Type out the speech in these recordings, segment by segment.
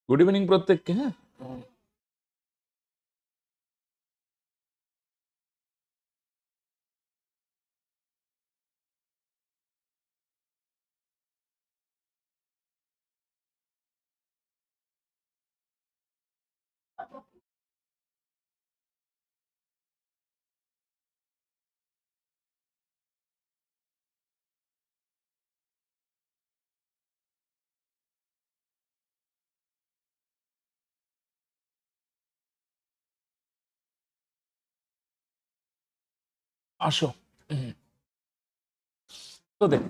Good evening প্রত্যেককে। হ্যাঁ, আসো। তো দেখ,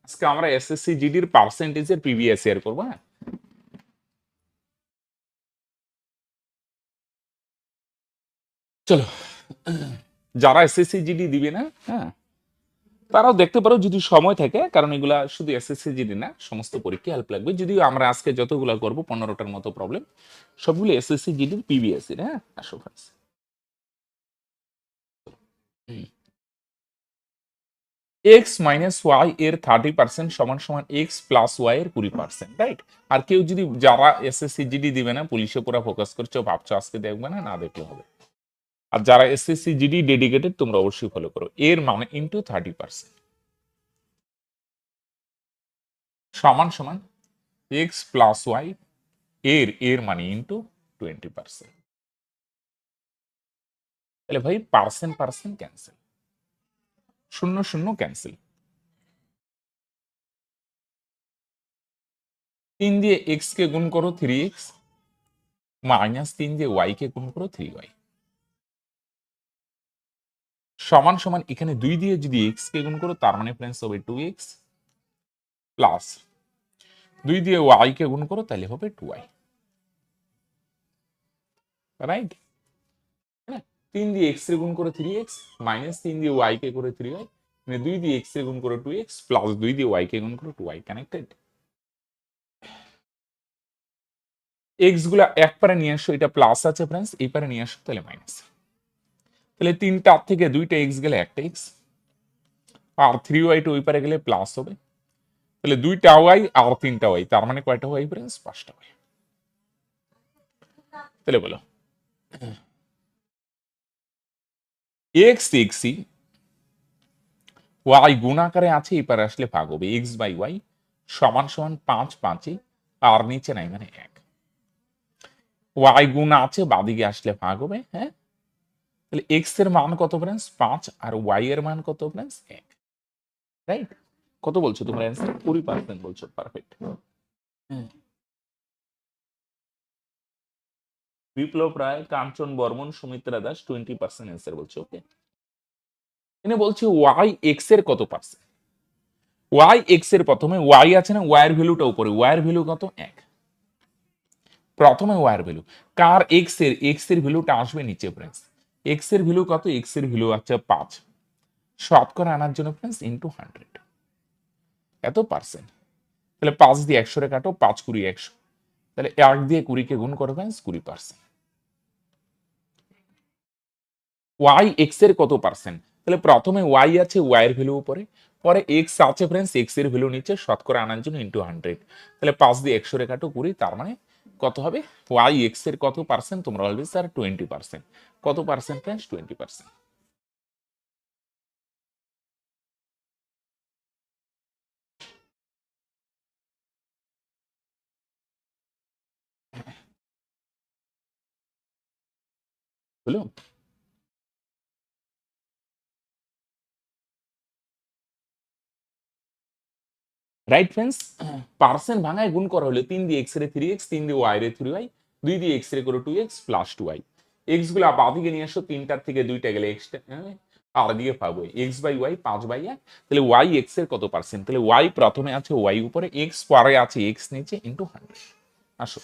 আজকে আমরা এসএসসি জিডির পার্সেন্টেজের প্রিভিয়াস ইয়ার করবো। হ্যাঁ, চলো। যারা এসএসসি জিডি দিবে না, হ্যাঁ, তারাও দেখতে পারো যদি সময় থাকে, কারণ এগুলা শুধু এসএসসি জিডি না, সমস্ত পরীক্ষা হেল্প লাগবে। যদিও আমরা আজকে যতগুলা করবো 15টার মতো প্রবলেম, সবগুলো এসএসসি জিডির প্রিভিয়াস ইয়ার। হ্যাঁ, আসো friends। এক্স মাইনাস ওয়াই এর 30% সমান সমান এক্স প্লাস ওয়াই এর 20%, রাইট? আর কেউ যদি, যারা এসএসসি জিডি দিবে না, পুলিশে পুরো ফোকাস করছো, ভাবছো আজকে দেখবে না, না দেখলে হবে। আর যারা এসএসসি জিডি ডেডিকেটেড, তোমরা অবশ্যই ফলো করো। এর মানে ইন্টু 30% সমান সমান এক্স প্লাস ওয়াই এর এর মানে ইন্টু 20%। তাহলে ভাই পার্সেন্ট পার্সেন্ট ক্যান্সেল, শূন্য শূন্য ক্যান্সেল। 3 দিয়ে এক্স কে গুণ করো 3x, মাইনাস 3 দিয়ে ওয়াই কে গুণ করো 3y, সমান সমান এখানে 2 দিয়ে যদি এক্স কে গুণ করো, তার মানে ফ্রেন্ডস হবে 2x, প্লাস 2 দিয়ে ওয়াই কে গুণ করো, তাহলে হবে 2y, রাইট? 3 দিয়ে এক্স এর গুণ করে 3x, মাইনাস 3 দিয়ে ওয়াই কে করে 3y, মানে 2 দিয়ে এক্স এর গুণ করে 2x, প্লাস 2 দিয়ে ওয়াই কে গুণ করে 2y, কানেক্টেড। এক্স গুলা এক পারে নিয়ে আসো, এটা প্লাস আছে ফ্রেন্ডস, এই পারে নিয়ে আসো, তাহলে মাইনাস। তাহলে 3টার থেকে 2টা এক্স গেলে একটা এক্স, আর 3y ওই পারে গেলে প্লাস হবে। তাহলে 2টা ওয়াই আর 3টা ওয়াই, তার মানে কয়টা ওয়াই ফ্রেন্ডস? 5টা ওয়াই। তাহলে বলো, এক্স এক্সি ওয়াই গুণ আকারে আছে, এই পারে আসলে ভাগ হবে, এক্স বাই ওয়াই সমান সমান 5 5, আর নিচে নাই মানে 1। ওয়াই গুণ আছে, বাদিকে আসলে ভাগ হবে। হ্যাঁ, তাহলে এক্স এর মান কত ফ্রেন্ডস? 5, আর ওয়াই এর মান কত ফ্রেন্ডস? 1, রাইট? কত বলছো তোমরা অ্যান্সার? 20% বলছো, পারফেক্ট। বিপ্লব রায়, কাঞ্চন বর্মন, সুমিত্রা দাস 20% অ্যান্সার বলছো। ওকে, এনে বলছে ওয়াই এক্স এর কত পার্সেন্ট। ওয়াই এক্স এর প্রথমে ওয়াই আছে না, ওয়াই এর ভ্যালুটা উপরে, ওয়াই এর ভ্যালু কত? 1। প্রথমে ওয়াই এর ভ্যালু, কার? এক্স এর ভ্যালুটা আসবে নিচে ফ্রেন্ডস। এক্স এর ভ্যালু কত? এক্স এর ভ্যালু আছে 5, শতকরা আনার জন্য ফ্রেন্ডস ইনটু 100, এত পার্সেন্ট। তাহলে 5 দিয়ে 100 রে কাটো, 5 20 100, তাহলে 1 দিয়ে 20 কে গুণ করো ফ্রেন্ডস, 20%। ওয়াই এক্স এর কত পার্সেন্ট? তাহলে প্রথমে ওয়াই আছে, ওয়াই এর ভ্যালু উপরে, পরে এক্স আছে ফ্রেন্ডস, এক্স এর ভ্যালু নিচে, শতকরা আনার জন্য ইনটু 100। তাহলে 5 দিয়ে 100 রে কাটো 20, তার মানে কত হবে? ওয়াই এক্স এর কত পার্সেন্ট? তোমরা বলবে স্যার 20%। কত পার্সেন্ট ফ্রেন্ডস? 20%। হলো, রাইট ফ্রেন্ডস? পার্সেন্ট ভাঙায় গুণ করা হলো, 3 দিয়ে এক্স রে 3x, 3 দিয়ে ওয়াই রে 3y, 2 দিয়ে এক্স রে করে 2x প্লাস 2y। এক্স গুলো বাদিকে নিয়ে আসো, 3টার থেকে 2টা গেলে এক্সটা, আর দিকে পাবো এক্স বাই ওয়াই, 5/1। তাহলে ওয়াই এক্স এর কত পার্সেন্ট? তাহলে ওয়াই প্রথমে আছে ওয়াই উপরে, এক্স পরে আছে এক্স নিচে, ইনটু 100। আসো,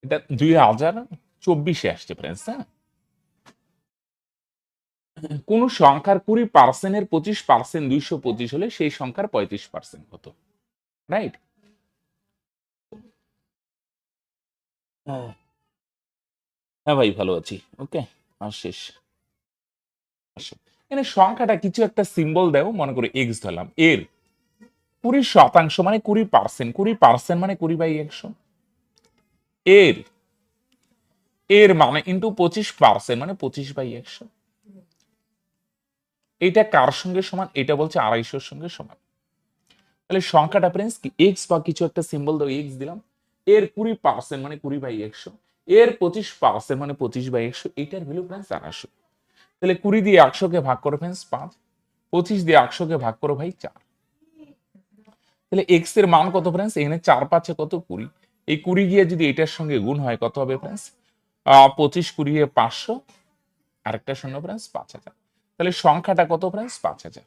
এটা 2024 আসছে ফ্রেন্ডস। হ্যাঁ, কোন সংখ্যার 20% এর 25% 225 হলে সেই সংখ্যার 35% কত? রাইট? হ্যাঁ ভাই, ভালো আছি। ওকে, আর শেষ। আসো, এখানে সংখ্যাটা কিছু একটা সিম্বল দাও, মনে করে এক্স ধরলাম। এর 20% মানে 20%, 20% মানে 20/100। এর এর মানে ইন্টু 25% মানে 25/100। এটা কার সঙ্গে সমান? এটা বলছে 250 সঙ্গে সমান। তাহলে সংখ্যাটা ফ্রেন্ডস কি এক্স বা কিছু একটা সিম্বল দাও, এক্স দিলাম। এর 20% মানে 20/100, এর 25% মানে 25/100, এটার ভ্যালু ফ্রেন্ডস 250। তাহলে 20 দিয়ে 100 কে ভাগ করো ফ্রেন্ডস 5, 25 দিয়ে 100 কে ভাগ করো ভাই 4। তাহলে এক্স এর মান কত ফ্রেন্ডস? এখানে 4 5 কত? 20। এই 20 গিয়ে যদি এটার সঙ্গে গুণ হয় কত হবে ফ্রেন্ডস? 25 20 এ 500, আরেকটা শূন্য ফ্রেন্ডস 5000। তাহলে সংখ্যাটা কত ফ্রেন্ডস? 5000।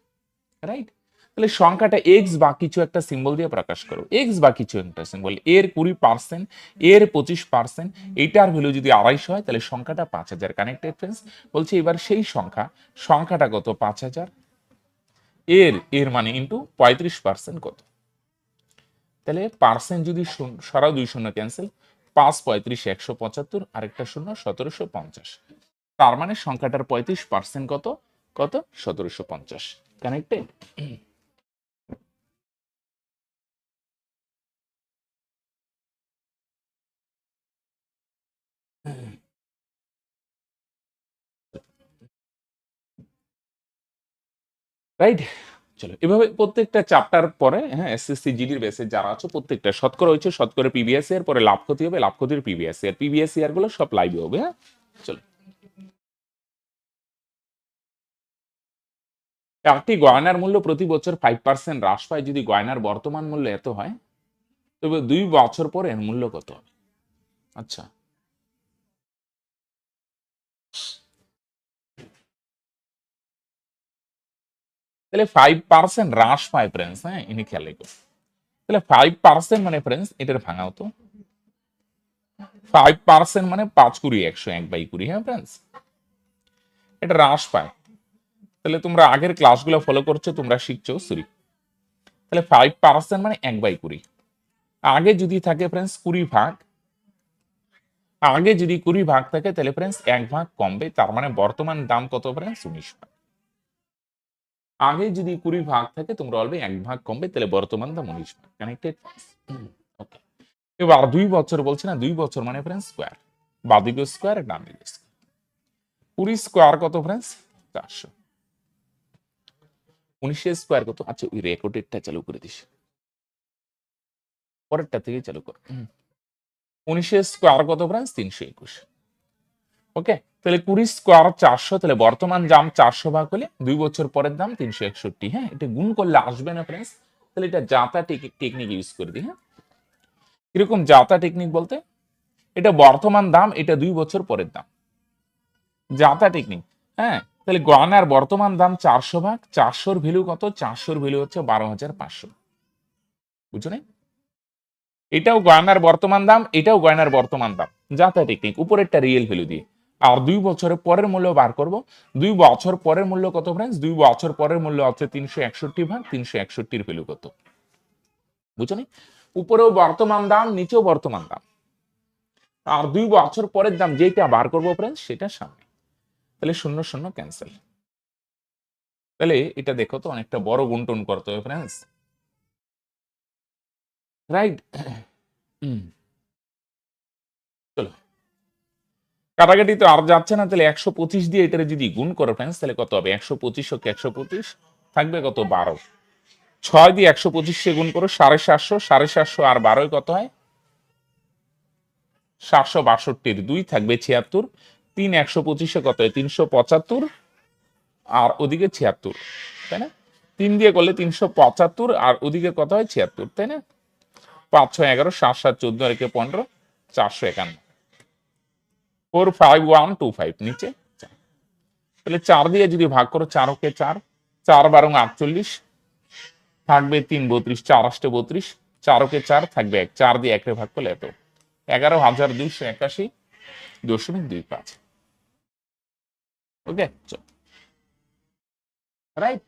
রাইট? তাহলে সংখ্যাটা এক্স বা কিছু একটা সিম্বল দিয়ে প্রকাশ করো। এক্স বা কিছু একটা সিম্বল, এর 20%, এর 25%, এইটার ভ্যালু যদি 250 হয় তাহলে সংখ্যাটা 5000। Connected friends? বলছে এবার সেই সংখ্যাটা কত? 5000। এর মানে ইন্টু 35% কত? তাহলে পার্সেন্ট যদি সরাও, 2 শূন্য ক্যান্সেল, 5 35 175, আরেকটা শূন্য 1750। তার মানে সংখ্যাটার 35% কত? কত? 1750। কানেক্টেড? রাইট? চলো, এভাবে প্রত্যেকটা চ্যাপ্টার পরে, হ্যাঁ, এসএসসি জিডির বেসে যারা আছো প্রত্যেকটা শতকরা হয়েছে, শতকরা প্রিভিয়াস ইয়ার, পরে লাভ ক্ষতি হবে, লাভ ক্ষতির প্রিভিয়াস ইয়ার গুলো সব লাইভে হবে। হ্যাঁ, চলো। একটি গয়নার মূল্য প্রতি বছর 5% হ্রাস পায় যদি গয়নার বর্তমান মূল্য এত হয়, তবে 2 বছর পরে এর মূল্য কত হবে? আচ্ছা, তাহলে 5% হ্রাস পায় ফ্রেন্ডস। হ্যাঁ, ইনি খেয়াল রেখো। তাহলে 5% মানে ফ্রেন্ডস এটার ভাঙা হতো, 5% মানে 5 20 100, 1/20। হ্যাঁ ফ্রেন্ডস, এটা হ্রাস পায়। তাহলে তোমরা আগের ক্লাসগুলো ফলো করছো, তোমরা শিখছো, সরি। তাহলে 5% মানে 1/20। আগে যদি থাকে ফ্রেন্ডস 20 ভাগ, আগে যদি 20 ভাগ থাকে তাহলে ফ্রেন্ডস 1 ভাগ কমবে, তার মানে বর্তমান দাম কত ফ্রেন্ডস? 19 ভাগ। আগে যদি 20 ভাগ থাকে তোমরা বলবে 1 ভাগ কমবে, তাহলে বর্তমান দাম 19 ভাগ। কানেক্টেড? ওকে। এবার 2 বছর বলছে না, 2 বছর মানে ফ্রেন্ডস স্কোয়ার, বাদিকে স্কোয়ার, ডান দিকে স্কোয়ার। 20 স্কোয়ার কত ফ্রেন্ডস? 400। 19 স্কোয়ার কত? আচ্ছা, ওই রেকর্ডেডটা চালু করে দিস, পরেরটা থেকে চালু কর। 19 স্কোয়ার কত ফ্রেন্ডস? 321। ওকে, তাহলে 20 স্কোয়ার 400, তাহলে বর্তমান দাম 400 ভাগ হলে 2 বছর পরের দাম 361। হ্যাঁ, এটা গুণ করলে আসবে না ফ্রেন্ডস, তাহলে এটা জাতা টেকনিক ইউজ করে দিই। হ্যাঁ, এরকম জাতা টেকনিক বলতে এটা বর্তমান দাম, এটা 2 বছর পরের দাম, জাতা টেকনিক। হ্যাঁ, তাহলে গয়নার বর্তমান দাম 400 ভাগ 400-র ভ্যালু কত? 400-র ভ্যালু হচ্ছে 12,500। বুঝছো না? এটাও গয়নার বর্তমান দাম, এটাও গয়নার বর্তমান দাম, জাতা টেকনিক, উপরেরটা রিয়েল ভ্যালু দিয়ে। আর 2 বছরের পরের মূল্য বার করব। 2 বছর পরের মূল্য কত ফ্রেন্ডস? 2 বছর পরের মূল্য হচ্ছে 361 ভাগ 361-র ভ্যালু কত? বুঝছো না? উপরেও বর্তমান দাম, নিচেও বর্তমান দাম, আর 2 বছর পরের দাম যেটা বার করবো ফ্রেন্ডস সেটা সামনে। তাহলে শূন্য শূন্য ক্যান্সেল। তাহলে এটা দেখো তো অনেকটা বড় গুণটুন করতে হবে ফ্রেন্ডস। রাইট? চলো, কাটাকাটি তো আর যাচ্ছে না, তাহলে 125 দিয়ে এটা যদি গুণ করো ফ্রেন্ডস তাহলে কত হবে? 125 ওকে 125 থাকবে কত? 12। 6 দিয়ে 125 গুণ করো 750, 750 আর 12 কত হয়? 762, 2 থাকবে 76, 3 125 কত হয়? 375, আর ওদিকে 76, তাই না? 3 দিয়ে করলে 375, আর ওদিকে কত হয়? 76, তাই না? 5 6 11, 7 7 14, আর একে 15, 451, 45125 নিচে। তাহলে 4 দিয়ে যদি ভাগ করো, 4 ওকে 4, 4 12 48, থাকবে 3 32, 4 8 32, 4 ওকে 4 থাকবে 1, 4 দিয়ে 1 ভাগ করলে এত, 11,281.25। ওকে, চল। রাইট?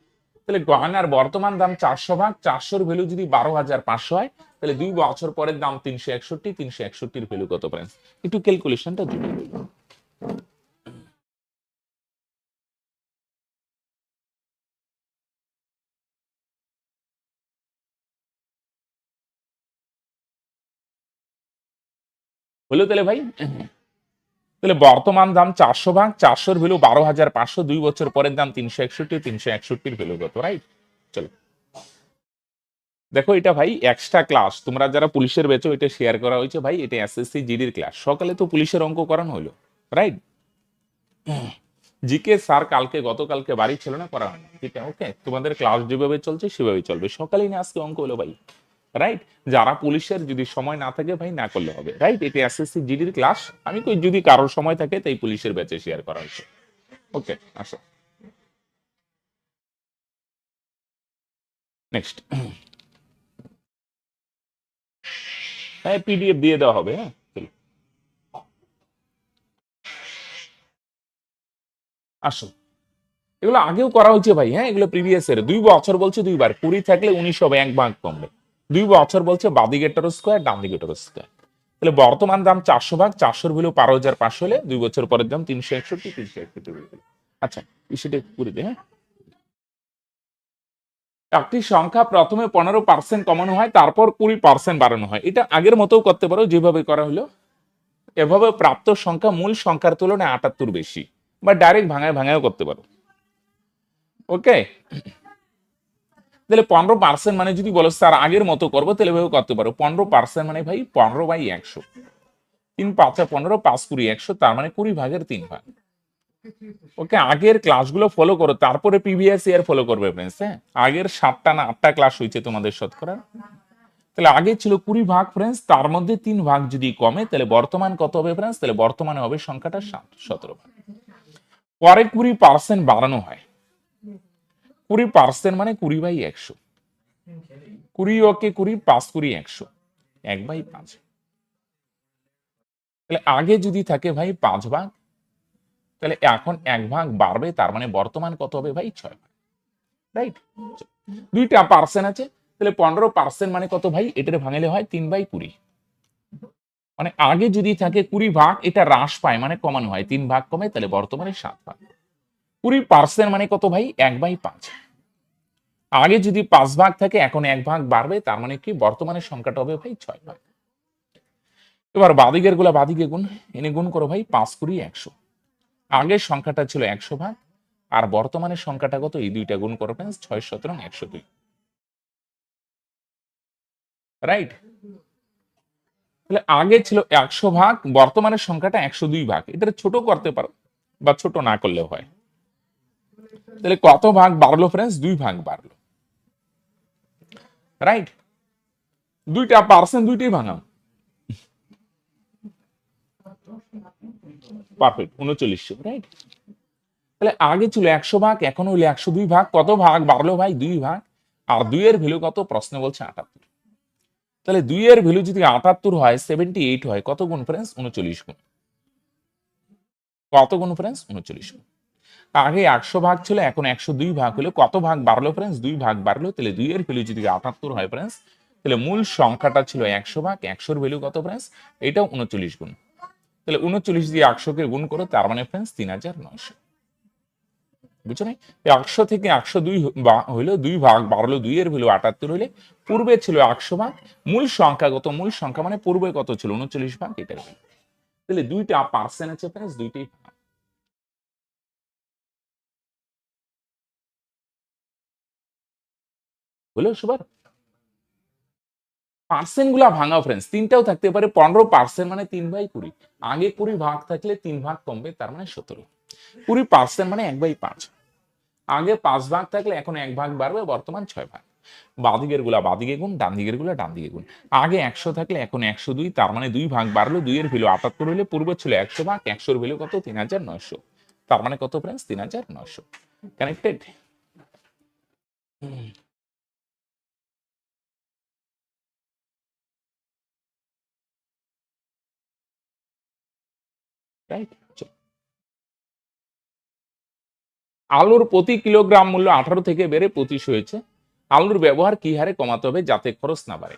তাহলে গয়নার বর্তমান দাম 400 ভাগ, 400-র ভ্যালু যদি 12,500 হয়, তাহলে 2 বছর পরের দাম 361, 361-র ভ্যালু কত ফ্রেন্ডস? একটু ক্যালকুলেশনটা জুড়ে দিই। হলো তাহলে ভাই? তাহলে বর্তমান দাম 400 ভাগ, 400-র ভ্যালু 12,500, 2 বছর পরের দাম 361, 361-র ভ্যালু কত? রাইট? চলো দেখো, এটা ভাই এক্সট্রা ক্লাস, তোমরা যারা পুলিশের বেচো এটা শেয়ার করা হয়েছে ভাই, এটা এসএসসি জিডির ক্লাস। সকালে তো পুলিশের অঙ্ক করানো হলো, রাইট? জিকে স্যার কালকে গতকালকে বাড়ি ছিল না, করা হয়নি, ঠিক আছে? ওকে, তোমাদের ক্লাস যেভাবে চলছে সেভাবেই চলবে। সকালেই না আজকে অঙ্ক হলো ভাই, রাইট? যারা পুলিশের যদি সময় না থাকে ভাই না করলে হবে, রাইট? এটা এসএসসি জিডির ক্লাস, আমি কই যদি কারোর সময় থাকে তাই পুলিশের ব্যাচে শেয়ার করা হয়েছে। ওকে, আসো নেক্সট। হ্যাঁ, পিডিএফ দিয়ে দেওয়া হবে। হ্যাঁ চলো আসো, এগুলো আগেও করা হয়েছে ভাই। হ্যাঁ, এগুলো প্রিভিয়াস এর। 2 বছর বলছে দুইবার, 20 থাকলে 19 হবে, 1 ভাগ কমবে। 2 বছর বলছে বাদিকেটার স্কোয়ার ডান দিকেটার স্কোয়ার। তাহলে বর্তমান দাম 400 ভাগ, 400-র ভ্যালু 12,500 হলে 2 বছর পরের দাম 361, 361। আচ্ছা, সেটা করে দে। হ্যাঁ, একটি সংখ্যা প্রথমে 15% কমানো হয়, তারপর 20% বাড়ানো হয়। এটা আগের মতো করতে পারো যেভাবে করা হলো। এভাবে প্রাপ্ত সংখ্যা মূল সংখ্যার তুলনায় 78 বেশি, বা ডাইরেক্ট ভাঙায় ভাঙায়ও করতে পারো। ওকে, তাহলে 15% মানে যদি বলো স্যার আগের মতো করবো, তাহলে ভাবে করতে পারো। 15% মানে ভাই 15/100, 3 5 15, 5 20 100, তার মানে 20/3 ভাগ। ওকে, আগের ক্লাসগুলো ফলো করো, তারপরে প্রিভিয়াস ইয়ার ফলো করবে ফ্রেন্ডস। হ্যাঁ, আগের 7টা না 8টা ক্লাস হয়েছে তোমাদের শতকরা। তাহলে আগে ছিল 20 ভাগ ফ্রেন্ডস, তার মধ্যে 3 ভাগ যদি কমে তাহলে বর্তমান কত হবে ফ্রেন্ডস? তাহলে বর্তমানে হবে সংখ্যাটা 17 ভাগ। পরে 20% বাড়ানো হয়। 20% মানে 20/100, 20 ওকে 20, 5 20 100, 1/5। তাহলে আগে যদি থাকে ভাই 5 ভাগ, তাহলে এখন 1 ভাগ বাড়বে, তার মানে বর্তমান কত হবে ভাই? 6 ভাগ, রাইট? 2টা পার্সেন্ট আছে, তাহলে 15% মানে কত ভাই? এটার ভাঙলে হয় 3/20। মানে আগে যদি থাকে 20 ভাগ, এটা হ্রাস পায় মানে কমানো হয়, 3 ভাগ কমে, তাহলে বর্তমানে 7 ভাগ। 20% মানে কত ভাই? 1/5। আগে যদি 5 ভাগ থাকে, এখন 1 ভাগ বাড়বে, তার মানে কি বর্তমানের সংখ্যাটা হবে ভাই 6 ভাগ। এবার বাদিকের গুলা বাদিকে গুণ, এনে গুণ করো ভাই, 5 20 100। আগের সংখ্যাটা ছিল 100 ভাগ, আর বর্তমানের সংখ্যাটা কত? এই দুইটা গুণ করো ফ্রেন্ডস, 6 17 102, রাইট? তাহলে আগে ছিল 100 ভাগ, বর্তমানের সংখ্যাটা 102 ভাগ। এটা ছোট করতে পারো বা ছোট না করলেও হয়। তাহলে কত ভাগ বাড়লো ফ্রেন্ডস? 2 ভাগ বাড়লো, রাইট? 2টা পার্সেন্ট, দুইটাই ভাঙাম, পারফেক্ট, 39, রাইট? তাহলে আগে ছিল 100 ভাগ, এখন হইলো 102 ভাগ। কত ভাগ বাড়লো ভাই? 2 ভাগ। আর 2 এর ভ্যালু কত? প্রশ্ন বলছে 78। তাহলে 2 এর ভ্যালু যদি 78 হয়, 78 হয়, কত গুণ ফ্রেন্ডস? 39 গুণ। কত গুণ ফ্রেন্ডস? 39 গুণ। আগে 100 ভাগ ছিল, এখন 102 ভাগ হলো। কত ভাগ বাড়লো ফ্রেন্ডস? 2 ভাগ বাড়লো। তাহলে 2 এর ভ্যালু যদি 78 হয় ফ্রেন্ডস, তাহলে মূল সংখ্যাটা ছিল 100 ভাগ, 100-র ভ্যালু কত ফ্রেন্ডস? এটাও 39 গুণ। তাহলে 39 দিয়ে 100-কে গুণ করো, তার মানে ফ্রেন্ডস 3900। বুঝছো না? 100 থেকে 102 হইলো, 2 ভাগ বাড়লো, 2 এর ভ্যালু 78 হইলে পূর্বে ছিল 100 ভাগ। মূল সংখ্যা কত? মূল সংখ্যা মানে পূর্বে কত ছিল? 39 ভাগ, এটার ভ্যালু। তাহলে 2টা পার্সেন্ট আছে ফ্রেন্ডস, দুইটাই হলো সবার। পার্সেন্ট গুলা ভাঙা ফ্রেন্ডস, তিনটাও থাকতে পারে। 15% মানে 3/20। আগে 20 ভাগ থাকলে 3 ভাগ কমবে, তার মানে 17। 20% মানে 1/5। আগে 5 ভাগ থাকলে এখন 1 ভাগ বাড়বে, বর্তমান 6 ভাগ। বাদিকের গুলা বাদিকে গুণ, ডান দিকের গুলা ডান দিকে গুণ। আগে 100 থাকলে এখন 102, তার মানে 2 ভাগ বাড়লো, 2 এর ভ্যালু 78 হইলে পূর্বে ছিল 100 ভাগ, 100-র ভ্যালু কত? 3900। তার মানে কত ফ্রেন্ডস? 3900। Connected, right? আলুর প্রতি কিলোগ্রাম মূল্য 18 থেকে বেড়ে 25 হয়েছে, আলুর ব্যবহার কি হারে কমাতে হবে যাতে খরচ না বাড়ে?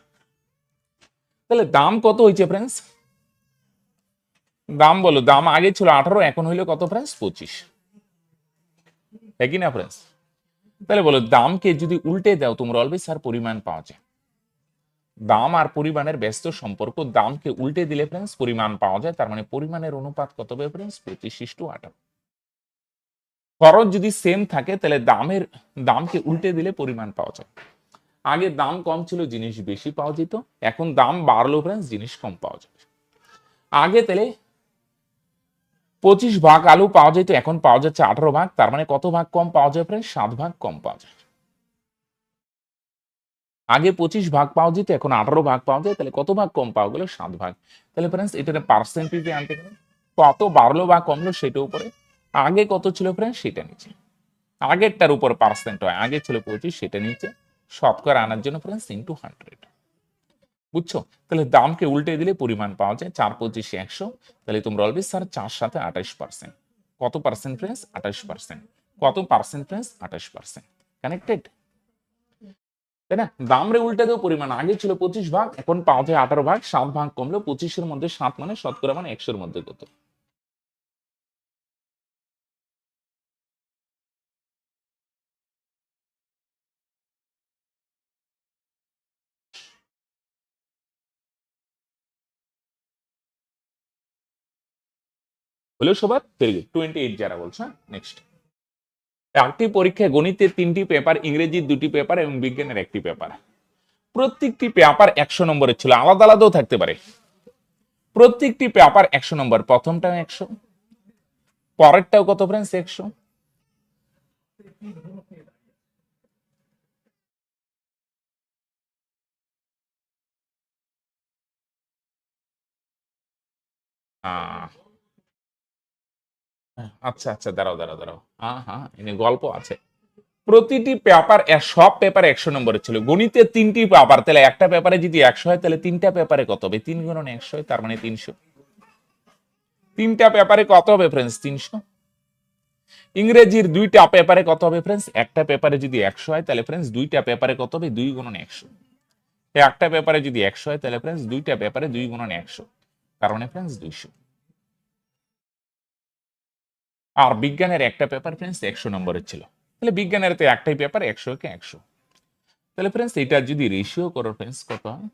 তাহলে দাম কত হয়েছে ফ্রেন্ডস? দাম বলো, দাম আগে ছিল 18, এখন হইলো কত ফ্রেন্ডস? 25, একই না ফ্রেন্ডস? তাহলে বলো দামকে যদি উল্টে দাও তোমরা অলওয়েজ আর পরিমাণ পাওয়া যায়। দাম আর পরিমাণের ব্যস্ত সম্পর্ক, দামকে উল্টে দিলে ফ্রেন্ডস পরিমাণ পাওয়া যায়, তার মানে পরিমাণের অনুপাত কত হবে ফ্রেন্ডস? 25:18। খরচ যদি সেম থাকে তাহলে দামকে উল্টে দিলে পরিমাণ পাওয়া যায়। আগে দাম কম ছিল, জিনিস বেশি পাওয়া যেত, এখন দাম বাড়লো ফ্রেন্ডস, জিনিস কম পাওয়া যাবে। আগে তাহলে 25 ভাগ আলু পাওয়া যেত, এখন পাওয়া যাচ্ছে 18 ভাগ, তার মানে কত ভাগ কম পাওয়া যায় ফ্রেন্ডস? 7 ভাগ কম পাওয়া যায়। আগে 25 ভাগ পাওয়া যেত, এখন 18 ভাগ পাওয়া যায়, তাহলে কত ভাগ কম পাওয়া গেল? 7 ভাগ। তাহলে ফ্রেন্ডস এটা পার্সেন্টেজে আনতে গেলে কত বাড়লো বা কমলো সেটা উপরে, আগে কত ছিল ফ্রেন্ডস সেটা নিচে, আগেরটার উপর পার্সেন্ট হয়, আগে ছিল 25 সেটা নিচে, শতকরা আনার জন্য ফ্রেন্ডস ইনটু 100। বুঝছো? তাহলে দামকে উল্টে দিলে পরিমাণ পাওয়া যায়। 4×25 100, তাহলে তোমরা বলবে স্যার 4 সাথে 28%। কত পার্সেন্ট ফ্রেন্ডস? 28%। কত পার্সেন্ট ফ্রেন্ডস? 28%। কানেক্টেড, তাই না? দাম রে উল্টে দেও, পরিমাণ আগে ছিল 25 ভাগ, এখন পাওয়া যায় 18 ভাগ, 7 ভাগ কমলো, 25-এর মধ্যে 7 মানে শতকরা মানে 100-এর মধ্যে কত? হলো সবার? ভেরি গুড, 28 যারা বলছো। নেক্সট, একটি পরীক্ষায় গণিতের 3টি পেপার, ইংরেজির 2টি পেপার এবং বিজ্ঞানের 1টি পেপার। প্রত্যেকটি পেপার 100 নম্বরের ছিল, আলাদা আলাদাও থাকতে পারে। প্রত্যেকটি পেপার 100 নম্বর, প্রথমটাও 100, পরেরটাও কত ফ্রেন্ডস? 100। আচ্ছা আচ্ছা, দাঁড়াও দাঁড়াও দাঁড়াও, হ্যাঁ হ্যাঁ, এনে গল্প আছে। প্রতিটি পেপার, সব পেপার 100 নম্বরের ছিল। গণিতের 3টি পেপার, তাহলে একটা পেপারে যদি 100 হয় তাহলে 3টা পেপারে কত হবে? 3 গুণন 100 হয়, তার মানে 300। 3টা পেপারে কত হবে ফ্রেন্ডস? 300। ইংরেজির 2টা পেপারে কত হবে ফ্রেন্ডস? একটা পেপারে যদি 100 হয় তাহলে ফ্রেন্ডস 2টা পেপারে কত হবে? 2 গুণন 100। একটা পেপারে যদি 100 হয় তাহলে ফ্রেন্ডস 2টা পেপারে 2 গুণন 100, তার মানে ফ্রেন্ডস 200। আর বিজ্ঞানের একটা পেপার ফ্রেন্ডস 100 নম্বরের ছিল, তাহলে বিজ্ঞানের তো একটাই পেপার, 100 কে 100। তাহলে ফ্রেন্ডস এটা যদি রেশিও করো ফ্রেন্ডস কত হয়?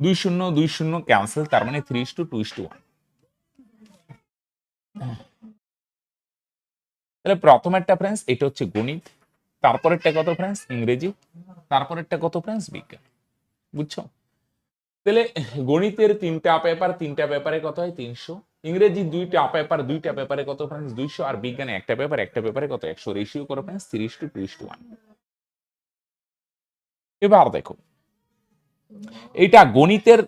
2 শূন্য 2 শূন্য ক্যান্সেল, তার মানে 3:2:1। তাহলে প্রথমেরটা ফ্রেন্ডস এটা হচ্ছে গণিত, তারপরেরটা কত ফ্রেন্ডস? ইংরেজি, তারপরেরটা কত ফ্রেন্ডস? বিজ্ঞান। বুঝছো? তাহলে গণিতের 3টা পেপার, 3টা পেপারে কত হয়? 300। ইংরেজি 2টা পেপার, 2টা পেপারে কত ফ্রেন্ডস? 200। আর বিজ্ঞানে একটা পেপার, একটা পেপারে কত? 100। রেশিও করো ফ্রেন্ডস 3:2:1। এবার দেখো, এটা গণিতের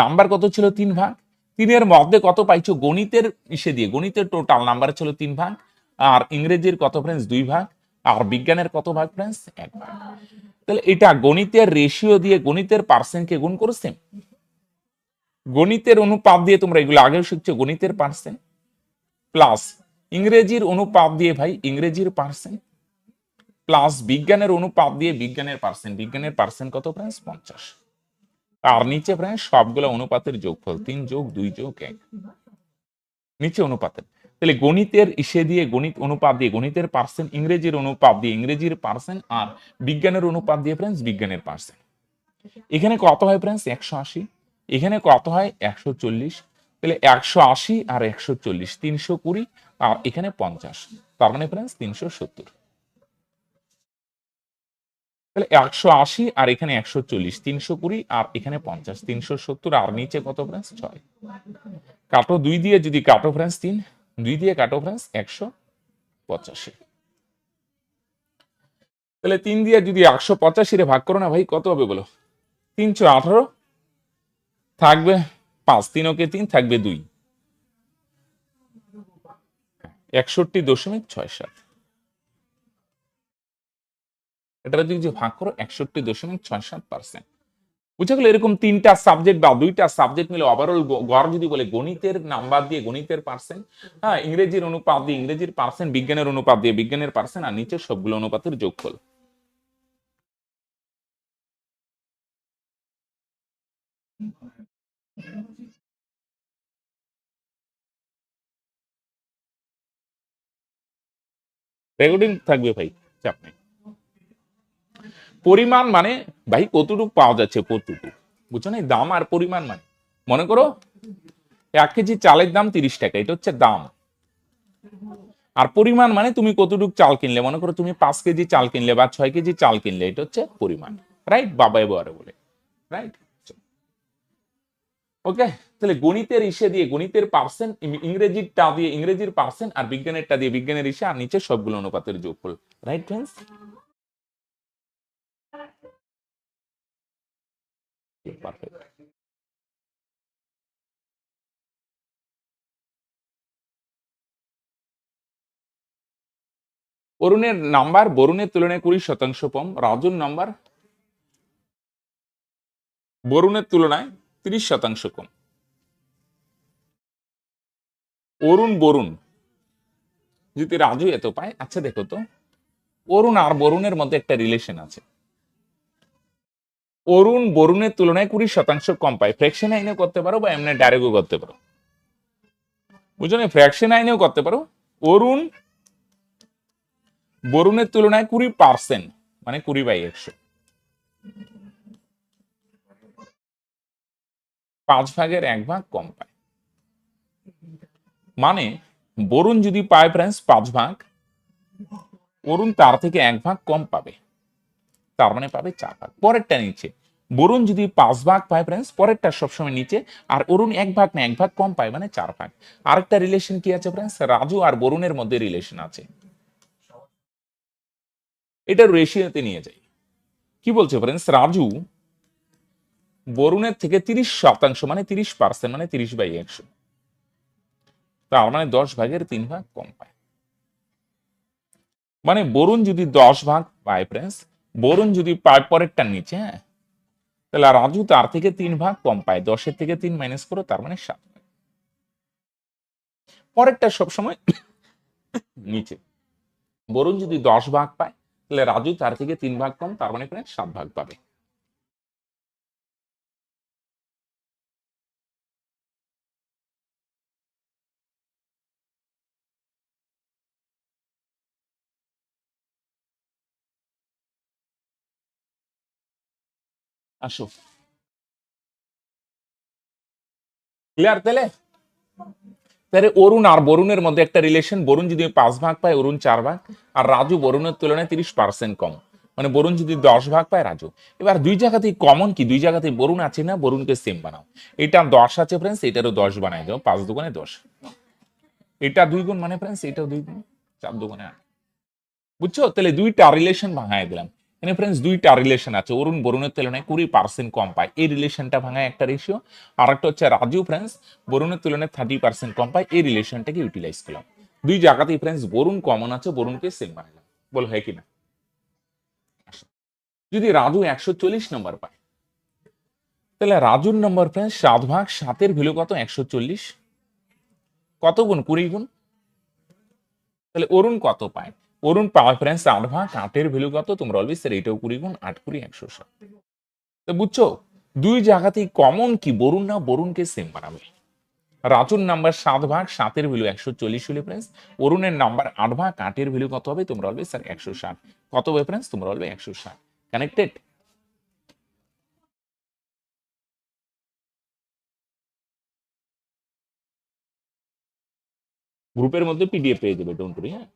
নাম্বার কত ছিল? 3 ভাগ। 3-এর মধ্যে কত পাইছো? গণিতের ইসে দিয়ে, গণিতের টোটাল নাম্বার ছিল 3 ভাগ, আর ইংরেজির কত ফ্রেন্ডস? 2 ভাগ, আর বিজ্ঞানের কত ভাগ ফ্রেন্ডস? 1 ভাগ। তাহলে এটা গণিতের রেশিও দিয়ে গণিতের পার্সেন্টকে গুণ করেছে, গণিতের অনুপাত দিয়ে, তোমরা এগুলো আগেও শিখছো, গণিতের পার্সেন্ট প্লাস ইংরেজির অনুপাত দিয়ে ভাই ইংরেজির পার্সেন্ট, প্লাস বিজ্ঞানের অনুপাত দিয়ে বিজ্ঞানের পার্সেন্ট, বিজ্ঞানের পার্সেন্ট কত ফ্রেন্ডস? 50। আর নিচে ফ্রেন্ডস সবগুলো অনুপাতের যোগফল, 3+2+1, নিচে অনুপাতের। তাহলে গণিতের ইসে দিয়ে গণিত অনুপাত দিয়ে গণিতের পার্সেন্ট, ইংরেজির অনুপাত দিয়ে ইংরেজির পার্সেন্ট, আর বিজ্ঞানের অনুপাত দিয়ে ফ্রেন্ডস বিজ্ঞানের পার্সেন্ট। এখানে কত হয় ফ্রেন্ডস? 180। এখানে কত হয়? 140। তাহলে 180 আর 140 320, আর এখানে 50, তার মানে ফ্রেন্ডস 370। তাহলে 180 আর এখানে 140, 320 আর এখানে 50, 370, আর নিচে কত ফ্রেন্ডস? 6। কাটো 2 দিয়ে, যদি কাটো ফ্রেন্ডস 3, 2 দিয়ে কাটো ফ্রেন্ডস 185। তাহলে 3 দিয়ে যদি 185 রে ভাগ করো না ভাই, কত হবে বলো? 318 থাকবে 5, 3 ওকে 3 থাকবে 2, 61.67। এটা যদি ভাগ করো 61.67%। বুঝা গেল? এরকম 3টা সাবজেক্ট বা 2টা সাবজেক্ট মিলে ওভারঅল গড় যদি বলে গণিতের নাম্বার দিয়ে গণিতের পার্সেন্ট, হ্যাঁ, ইংরেজির অনুপাত দিয়ে ইংরেজির পার্সেন্ট, বিজ্ঞানের অনুপাত দিয়ে বিজ্ঞানের পার্সেন্ট, আর নিচে সবগুলো অনুপাতের যোগফল। রেকর্ডিং থাকবে ভাই, চাপ নেই। পরিমাণ মানে ভাই কতটুকু পাওয়া যাচ্ছে, কতটুকু, বুঝছো না? দাম আর পরিমাণ মানে, মনে করো 1 কেজি চালের দাম 30 টাকা, এটা হচ্ছে দাম। আর পরিমাণ মানে তুমি কতটুকু চাল কিনলে, মনে করো তুমি 5 কেজি চাল কিনলে বা 6 কেজি চাল কিনলে, এটা হচ্ছে পরিমাণ। রাইট? বাবা এবারে বলে, রাইট? ওকে, তাহলে গণিতের ইসে দিয়ে গণিতের পার্সেন্ট, ইংরেজিটা দিয়ে ইংরেজির পার্সেন্ট, আর বিজ্ঞানেরটা দিয়ে বিজ্ঞানের ইসে, আর নিচে সবগুলো অনুপাতের যোগফল। Right friends? পারফেক্ট। অরুণের নাম্বার বরুণের তুলনায় 20% কম, রাজুর নাম্বার বরুণের তুলনায় 30% কম। বরুণ যদি রাজু এত পায়, আচ্ছা দেখো তো, অরুণ আর বরুণের মধ্যে একটা রিলেশন আছে। অরুণ বরুণের তুলনায় 20% কম পায়, ফ্র্যাকশন আইনেও করতে পারো বা এমনি ডাইরেক্টও করতে পারো। বুঝছো না? ফ্র্যাকশন আইনেও করতে পারো। অরুণ বরুণের তুলনায় 20%, মানে 20/100, 5/1 কম পায়। মানে বরুণ যদি পায় ফ্রেন্ডস 5 ভাগ, অরুণ তার থেকে 1 ভাগ কম পাবে, তার মানে পাবে 4 ভাগ। পরেরটা নিচে, বরুণ যদি 5 ভাগ পায় ফ্রেন্ডস, পরেরটা সবসময় নিচে, আর অরুণ 1 ভাগ না 1 ভাগ কম পায়, মানে 4 ভাগ। আরেকটা রিলেশন কি আছে ফ্রেন্ডস? রাজু আর বরুণের মধ্যে রিলেশন আছে, এটা রেশিওতে নিয়ে যাই। কি বলছে ফ্রেন্ডস? রাজু বরুণের থেকে 30%, মানে 30%, মানে 30/100, তার মানে 10/3 কম পায়। মানে বরুণ যদি 10 ভাগ পায় ফ্রেন্ডস, বরুণ যদি পায় পরেরটা নিচে, হ্যাঁ, তাহলে রাজু তার থেকে 3 ভাগ কম পায়, 10-এর থেকে 3 মাইনাস করো, তার মানে 7। পরেরটা সবসময় নিচে। বরুণ যদি 10 ভাগ পায়, তাহলে রাজু তার থেকে 3 ভাগ কম, তার মানে এখানে 7 ভাগ পাবে। আসো, ক্লিয়ার? তাহলে তাহলে অরুণ আর বরুণের মধ্যে একটা রিলেশন, বরুণ যদি 5 ভাগ পায়, অরুণ 4 ভাগ, আর রাজু বরুণের তুলনায় 30% কম, মানে বরুণ যদি 10 ভাগ পায়, রাজু। এবার দুই জায়গাতেই কমন কি, দুই জায়গাতেই বরুণ আছে না, বরুণকে সেম বানাও। এটা 10 আছে ফ্রেন্ডস, এটারও 10 বানাই দাও, 5 × 10। এটা 2 গুণ, মানে ফ্রেন্ডস এটাও 2 গুণ, 4 × 8। বুঝছো? তাহলে দুইটা রিলেশন ভাঙায় দিলাম। এখানে ফ্রেন্ডস দুইটা রিলেশন আছে, অরুণ বরুণের তুলনায় 20% কম পায়, এই রিলেশনটা ভাঙায় একটা রেশিও। আর একটা হচ্ছে রাজু ফ্রেন্ডস বরুণের তুলনায় 30% কম পায়, এই রিলেশনটাকে ইউটিলাইজ করলাম। দুই জায়গাতেই ফ্রেন্ডস বরুণ কমন আছে, বরুণকে সেম বানালাম। বলো হ্যাঁ কিনা? যদি রাজু 140 নম্বর পায়, তাহলে রাজুর নম্বর ফ্রেন্ডস 7 ভাগ, 7-এর ভ্যালু কত? 140। কত গুণ? 20 গুণ। তাহলে অরুণ কত পায়? অরুণ পাওয়ার ফ্রেন্ডস 8 ভাগ, 8-এর ভ্যালু কত? তোমরা অলওয়েজ স্যার এটাও 20 গুণ, 8 × 160। তো বুঝছো, দুই জায়গাতেই কমন কি, বরুণ না বরুণকে সেম বানাবে। রাজুর নাম্বার 7 ভাগ, 7-এর ভ্যালু 140 হলে ফ্রেন্ডস, অরুণের নাম্বার 8 ভাগ, 8-এর ভ্যালু কত হবে? তোমরা অলওয়েজ স্যার 160। কত হবে ফ্রেন্ডস? তোমরা অলওয়েজ 160। কানেক্টেড? গ্রুপের মধ্যে পিডিএফ পেয়ে যাবে, ডোন্ট ওয়ারি। হ্যাঁ,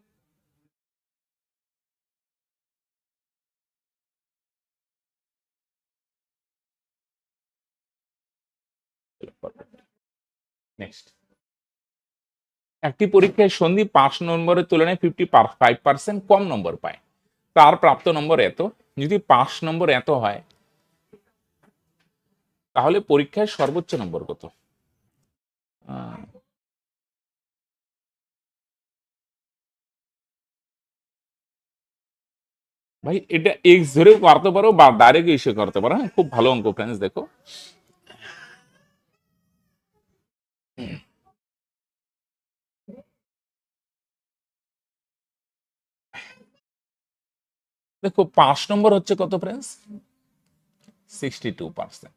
নেক্সট। একটি পরীক্ষায় সন্দীপ 5 নম্বরের তুলনায় 55% কম নম্বর পায়, তার প্রাপ্ত নম্বর এত। যদি 5 নম্বর এত হয়, তাহলে পরীক্ষায় সর্বোচ্চ নম্বর কত? ভাই এটা এক্স ধরেও করতে পারো বা ডাইরেক্ট ইসে করতে পারো, হ্যাঁ খুব ভালো অঙ্ক ফ্রেন্ডস। দেখো দেখো 5 নম্বর হচ্ছে কত ফ্রেন্ডস, 62%।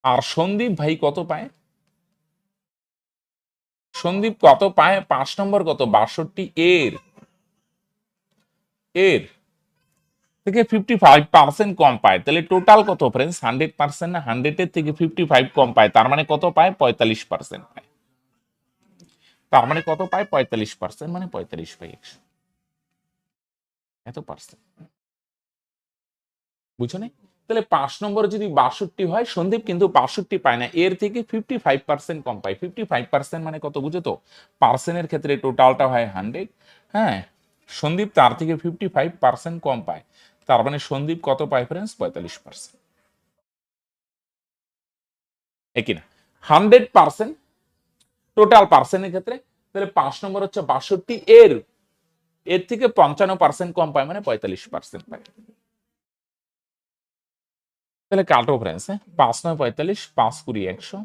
আর সন্দীপ ভাই কত পায়, সন্দীপ কত পায়, 5 নম্বর কত 62, এর এর থেকে 55% কম পায়, তাহলে টোটাল কত ফ্রেন্ডস 100% না, 100-এর থেকে 55 কম পায়, তার মানে কত পায় 45% পায়। তার মানে কত পায় 45%, মানে 45/100, এত পার্সেন্ট। বুঝছো না? তাহলে 5 নম্বর যদি 62 হয়, সন্দীপ কিন্তু 62 পায় না, এর থেকে 55% কম পায়। 55% মানে কত বুঝো তো, পার্সেন্টের ক্ষেত্রে টোটালটা হয় 100, হ্যাঁ সন্দীপ তার থেকে 55% কম পায়, তার মানে সন্দীপ কত পায় ফ্রেন্ডস 45%। একই না, 100% টোটাল পার্সেন্টের ক্ষেত্রে, তাহলে 5 নম্বর হচ্ছে 62, এর এর থেকে 55% কম পায়, মানে 45% পায়। তাহলে কাটো ফ্রেন্ডস, হ্যাঁ 5×9 = 45, 5×20 = 100,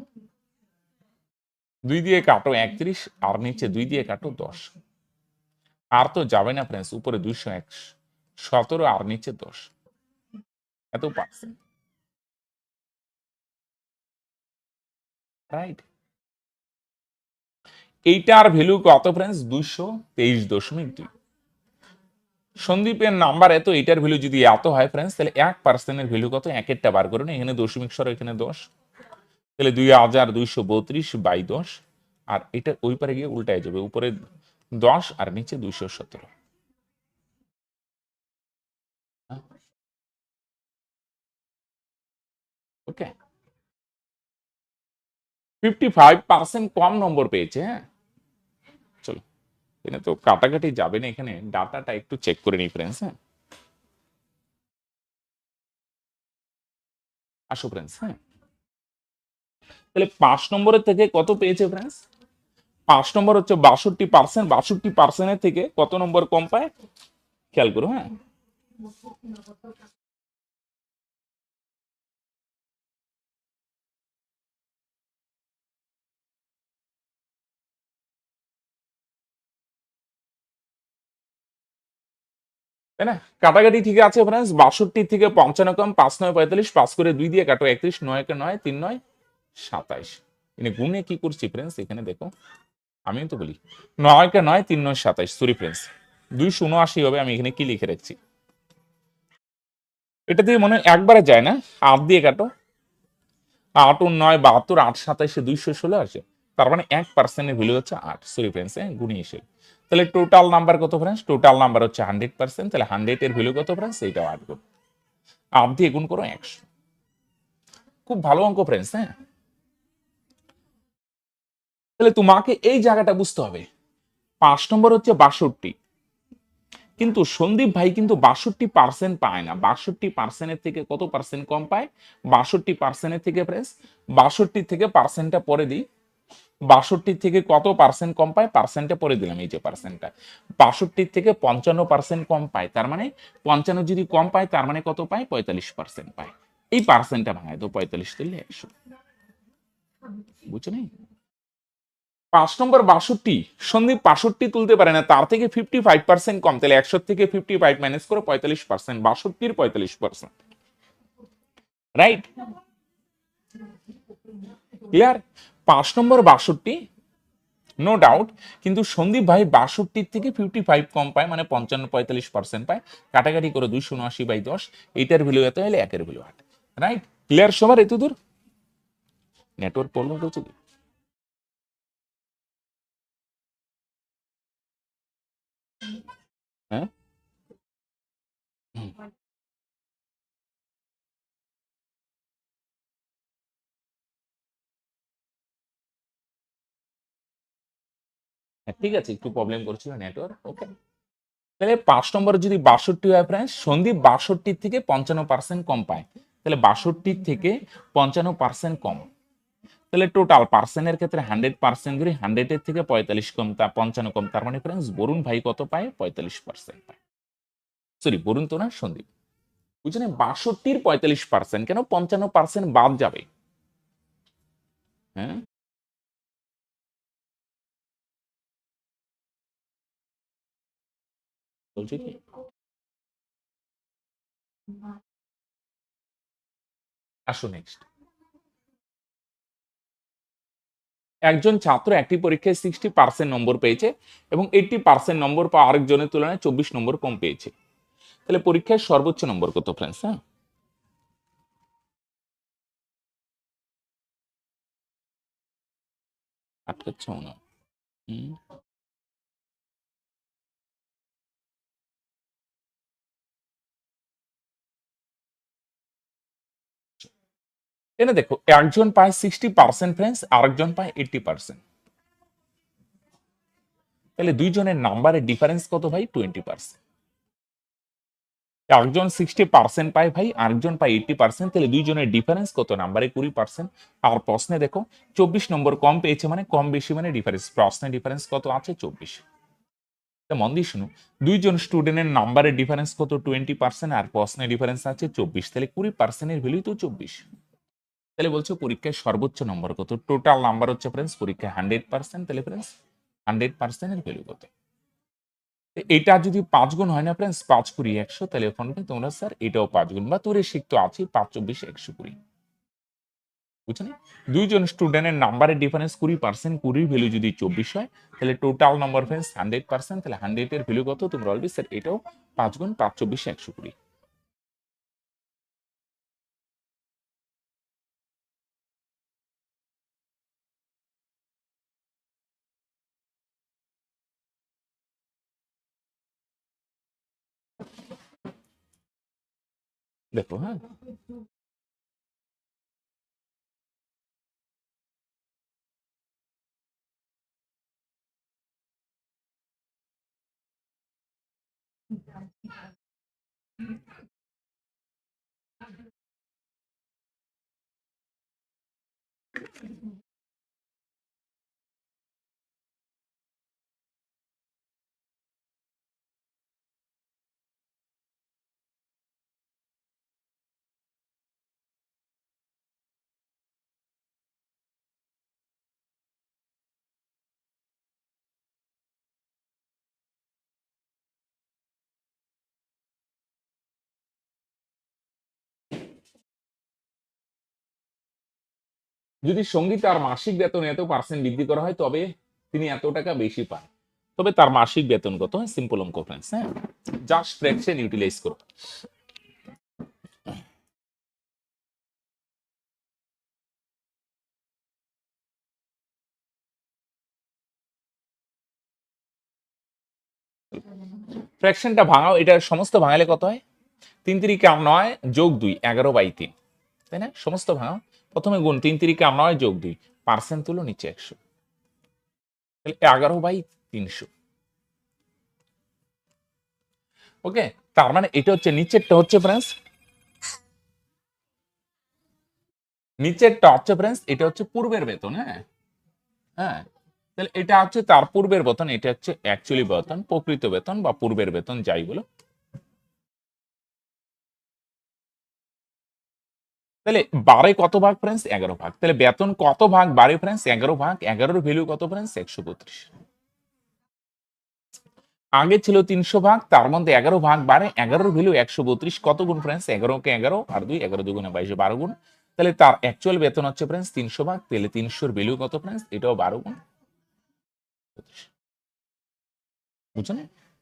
2 দিয়ে কাটো 31, আর নিচে 2 দিয়ে কাটো 10, আর তো যাবে না ফ্রেন্ডস, উপরে 217 আর নিচে 10, এত পার্সেন্ট, রাইট? এইটার ভ্যালু কত ফ্রেন্ডস 223.2। সন্দীপের নাম্বার এত, এইটার ভ্যালু যদি এত হয় ফ্রেন্ডস, তাহলে 1%-এর ভ্যালু কত, একেরটা বার করুন, এখানে দশমিক সরো, এখানে 10, তাহলে 2232/10, আর এটা ওই পারে গিয়ে উল্টায় যাবে, উপরে 10 আর নিচে 217। ওকে, 55% কম নম্বর পেয়েছে, হ্যাঁ চলো, এখানে তো কাটাকাটি যাবে না, এখানে ডাটাটা একটু চেক করে নিই ফ্রেন্ডস, হ্যাঁ আসো ফ্রেন্ডস, হ্যাঁ তাহলে 5 নম্বরের থেকে কত পেয়েছে ফ্রেন্ডস, 5 নম্বর হচ্ছে 62%, 62%-এর থেকে কত নম্বর কম পায়, খেয়াল করো, হ্যাঁ তাই না, কাটাকাটি ঠিক আছে ফ্রেন্ডস, 62 থেকে 55 কম, 5×9 = 45, 5×2 দিয়ে কাটো 31, 9-কে 9, 3×9 = 27। এখানে গুণে কি করছি ফ্রেন্ডস, এখানে দেখো আমিও তো বলি 9-কে 9, 3×9 = 27, সরি ফ্রেন্ডস 279 হবে, আমি এখানে কি লিখে রাখছি, এটা দিয়ে মনে হয় একবারে যায় না, 8 দিয়ে কাটো, 8×9 = 72, 8×27 = 216 আসে, তার মানে 1%-এর ভ্যালু হচ্ছে 8, সরি ফ্রেন্ডস গুণে এসে, তাহলে টোটাল নাম্বার কত ফ্রেন্ডস, টোটাল নাম্বার হচ্ছে 100%, তাহলে 100-এর ভ্যালু কত ফ্রেন্ডস, এইটাও 8 গুণ, 8 দিয়ে গুণ করো 100। খুব ভালো অঙ্ক ফ্রেন্ডস, হ্যাঁ তাহলে তোমাকে এই জায়গাটা বুঝতে হবে, 5 নম্বর হচ্ছে 62, কিন্তু সন্দীপ ভাই কিন্তু 62% পায় না, 62%-এর থেকে কত পার্সেন্ট কম পায়, 62%-এর থেকে ফ্রেন্ডস, 62 থেকে পার্সেন্টটা পরে দিই, 62 থেকে কত পার্সেন্ট কম পায়, পার্সেন্টে পরে দিলাম, এই যে পার্সেন্টটা 62 থেকে 55% কম পায়, তার মানে 55 যদি কম পায়, তার মানে কত পায় 45% পায়, এই পার্সেন্টটা ভাঙায় তো 45 দিলে 100, বুঝছো নি? 5 নম্বর 62, সন্দীপ 65 তুলতে পারে না, তার থেকে 55% কম, তাহলে 100 থেকে 55 মাইনাস করে 45%, 62-র 45%, রাইট? ক্লিয়ার? 5 নম্বর 62, নো ডাউট, কিন্তু সন্দীপ ভাই 62 থেকে 55 কম পায়, মানে 55-45% পায়, কাটাকাটি করে 279/10, এইটার ভ্যালু এত হলে একের ভ্যালু 8, রাইট? ক্লিয়ার সবার এত দূর? নেটওয়ার্ক প্রবলেম হচ্ছে কি? হ্যাঁ হ্যাঁ, ঠিক আছে, একটু প্রবলেম করছিল নেটওয়ার্ক, ওকে। তাহলে 5 নম্বরে যদি 62 হয় ফ্রেন্ডস, সন্দীপ 62 থেকে 55% কম পায়, তাহলে 62 থেকে 55% কম, তাহলে টোটাল পার্সেন্টের ক্ষেত্রে 100% ধরি, 100-এর থেকে 45 কম, তা 55 কম, তার মানে ফ্রেন্ডস বরুণ ভাই কত পায় 45% পায়। সরি বরুণ তো না, সন্দীপ। বুঝলেন, 62-45%, কেন 55% বাদ যাবে? হ্যাঁ, বলছি কি, আসো নেক্সট। একজন ছাত্র একটি পরীক্ষায় 60% নম্বর পেয়েছে এবং 80% নম্বর পাওয়া আরেকজনের তুলনায় 24 নম্বর কম পেয়েছে। তাহলে পরীক্ষায় সর্বোচ্চ নম্বর কত ফ্রেন্ডস? হ্যাঁ, আটকাচ্ছে মনে হয়। হুম। এটা দেখো, একজন পায় 60% ফ্রেন্ডস, আরেকজন পায় 80%। তাহলে দুইজনের নাম্বারের ডিফারেন্স কত ভাই? 20%। একজন 60% পায় ভাই, আরেকজন পায় 80%, তাহলে দুইজনের ডিফারেন্স কত? নাম্বারে 20%। আর প্রশ্নে দেখো 24 নম্বর কম পেয়েছে, মানে কম বেশি মানে ডিফারেন্স, প্রশ্নে ডিফারেন্স কত আছে? 24। মন দিয়ে শুনো, দুইজন স্টুডেন্টের নাম্বারের ডিফারেন্স কত? 20%, আর প্রশ্নের ডিফারেন্স আছে 24, তাহলে 20%-এর ভ্যালু তো 24। তাহলে বলছো পরীক্ষায় সর্বোচ্চ নম্বর কত? টোটাল নাম্বার হচ্ছে ফ্রেন্ডস পরীক্ষায় 100%, তাহলে ফ্রেন্ডস 100%-এর ভ্যালু কত? এটা যদি 5 গুণ হয় না ফ্রেন্ডস, 5×100, তাহলে ওখানে তোমরা স্যার এটাও 5 গুণ, বা তোর শিখ তো আছে 5×24=120। বুঝছেন? দুইজন স্টুডেন্টের নাম্বারের ডিফারেন্স 20%, 20 ভ্যালু যদি 24 হয়, তাহলে টোটাল নাম্বার ফ্রেন্ডস 100%, তাহলে 100 এর ভ্যালু কত? তোমরা বলবে স্যার এটাও 5 গুণ 5×24=120। দেখো, হ্যাঁ, যদি সঙ্গীত আর মাসিক বেতন এত পার্সেন্ট বৃদ্ধি করা হয়, তবে তিনি এত টাকা বেশি পান। তবে তার মাসিক বেতন কত? সিম্পল অঙ্ক ফ্রেন্ডস, হ্যাঁ, জাস্ট ফ্র্যাকশন ইউটিলাইজ করো। ফ্র্যাকশনটা ভাঙাও, এটা সমস্ত ভাঙালে কত হয়? 3×9 যোগ 2, 11/3, তাই না? সমস্ত ভাঙাও, প্রথমে গুণ 3×9 যোগ 2, পার্সেন্ট তুলো নিচে 100, তাহলে 11/300। ওকে, তার মানে এটা হচ্ছে, নিচেরটা হচ্ছে ফ্রেন্ডস, নিচেরটা হচ্ছে ফ্রেন্ডস, এটা হচ্ছে পূর্বের বেতন, হ্যাঁ, হ্যাঁ, তাহলে এটা হচ্ছে তার পূর্বের বেতন, এটা হচ্ছে অ্যাকচুয়ালি বেতন, প্রকৃত বেতন বা পূর্বের বেতন যাই বলো। তাহলে বারে কত ভাগ ফ্রেন্ডস? 11 ভাগ। তাহলে বেতন কত ভাগ বারে ফ্রেন্ডস? 11 ভাগ। 11-এর ভ্যালু কত ফ্রেন্ডস? 132। আগে ছিল 300 ভাগ, তার মধ্যে 11 ভাগ বারে, 11-এর ভ্যালু 132। কত গুণ ফ্রেন্ডস? 11-কে 11 আর 2, 11×2=22, 12 গুণ। তাহলে তার অ্যাকচুয়াল বেতন হচ্ছে ফ্রেন্ডস 300 ভাগ, তাহলে 300-এর ভ্যালু কত ফ্রেন্ডস? এটাও 12 গুণ। বুঝছেন?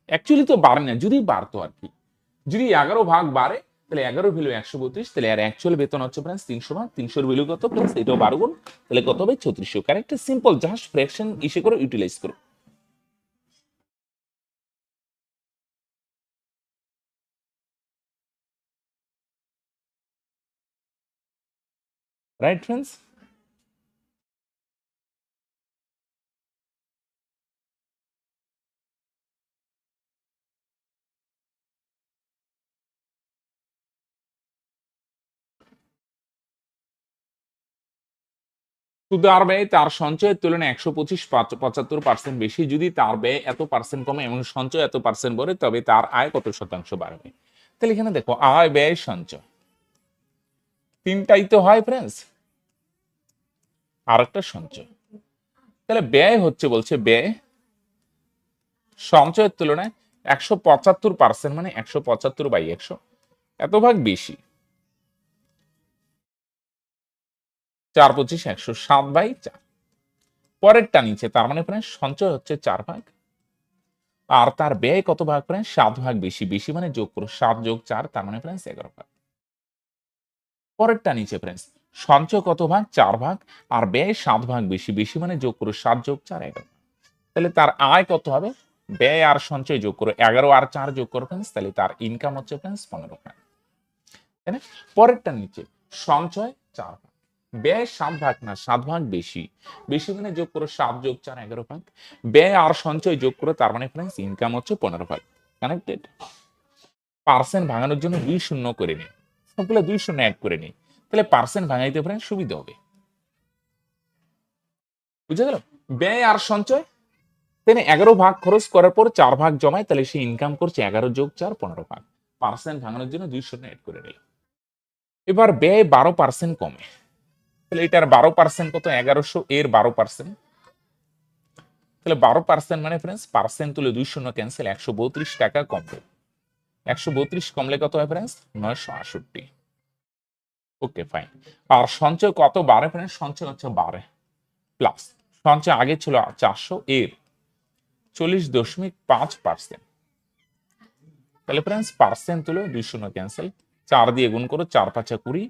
অ্যাকচুয়ালি তো বাড়ে না, যদি বাড়তো আর কি। যদি 11 ভাগ বাড়ে, তাহলে 11-এর ভ্যালু 132, তাহলে আর অ্যাকচুয়াল বেতন হচ্ছে ফ্রেন্ডস 300 ভাগ, 300-এর ভ্যালু কত ফ্রেন্ডস? এটাও 12 গুণ, তাহলে কত হবে? 3600। কারেক্ট, সিম্পল, জাস্ট ফ্র্যাকশন ইসে করে ইউটিলাইজ করো। Right friends? শুধু আর ব্যয় তার সঞ্চয়ের তুলনায় 125-75% বেশি, যদি তার ব্যয় এত পার্সেন্ট কমে এবং সঞ্চয় এত পার্সেন্ট বাড়ে তবে তার আয় কত শতাংশ বাড়বে। তাহলে এখানে দেখো আয় ব্যয় সঞ্চয় তিনটাই তো হয় ফ্রেন্ডস, আর একটা সঞ্চয়। তাহলে ব্যয় হচ্ছে বলছে ব্যয় সঞ্চয়ের তুলনায় 175% মানে 175/100 এত ভাগ বেশি, 4-25-100 7/4। পরেরটা নিচে, তার মানে প্রায় সঞ্চয় হচ্ছে 4 ভাগ আর তার ব্যয় কত ভাগ, প্রায় 7 ভাগ বেশি। বেশি মানে যোগ করো, 7 যোগ 4 তার মানে প্রায় 11 ভাগ। পরেরটা নিচে ফ্রেন্ডস, সঞ্চয় কত ভাগ, 4 ভাগ আর ব্যয় 7 ভাগ বেশি। বেশি মানে যোগ করো, 7 যোগ 4 11। তাহলে তার আয় কত হবে, ব্যয় আর সঞ্চয় যোগ করো, 11 আর 4 যোগ করো ফ্রেন্ডস, তাহলে তার ইনকাম হচ্ছে ফ্রেন্ডস 15 ভাগ। তাই না? পরেরটা নিচে, সঞ্চয় 4 ভাগ, ব্যয় 7 ভাগ না 7 ভাগ বেশি। বেশি মানে যোগ করো, 7 যোগ 4 11 ভাগ। ব্যয় আর সঞ্চয় যোগ করো, তার মানে ফ্রেন্ডস ইনকাম হচ্ছে 15 ভাগ। কানেক্টেড? পার্সেন্ট ভাঙানোর জন্য 2 শূন্য করে নিই, সবগুলো 2 শূন্য অ্যাড করে নিই, তাহলে পার্সেন্ট ভাঙাইতে ফ্রেন্ডস সুবিধা হবে। বুঝে গেল? ব্যয় আর সঞ্চয়, তিনি 11 ভাগ খরচ করার পর 4 ভাগ জমায়, তাহলে সে ইনকাম করছে 11 যোগ 4 15 ভাগ। পার্সেন্ট ভাঙানোর জন্য 2 শূন্য অ্যাড করে নিলাম। এবার ব্যয় 12% কমে, তাহলে এটার 12% কত, 1100 এর 12%, তাহলে 12% মানে ফ্রেন্ডস পার্সেন্ট তুলে 2 শূন্য ক্যান্সেল, 132 টাকা কমবে। 132 কমলে কত হয় ফ্রেন্ডস, 968। Okay fine. আর সঞ্চয় কত বাড়ে ফ্রেন্ডস, সঞ্চয় হচ্ছে বাড়ে প্লাস, সঞ্চয় আগে ছিল 400 এর 40.5%, তাহলে ফ্রেন্ডস পার্সেন্ট তুলো 2 শূন্য ক্যান্সেল, 4 দিয়ে গুণ করো, 4 5 20,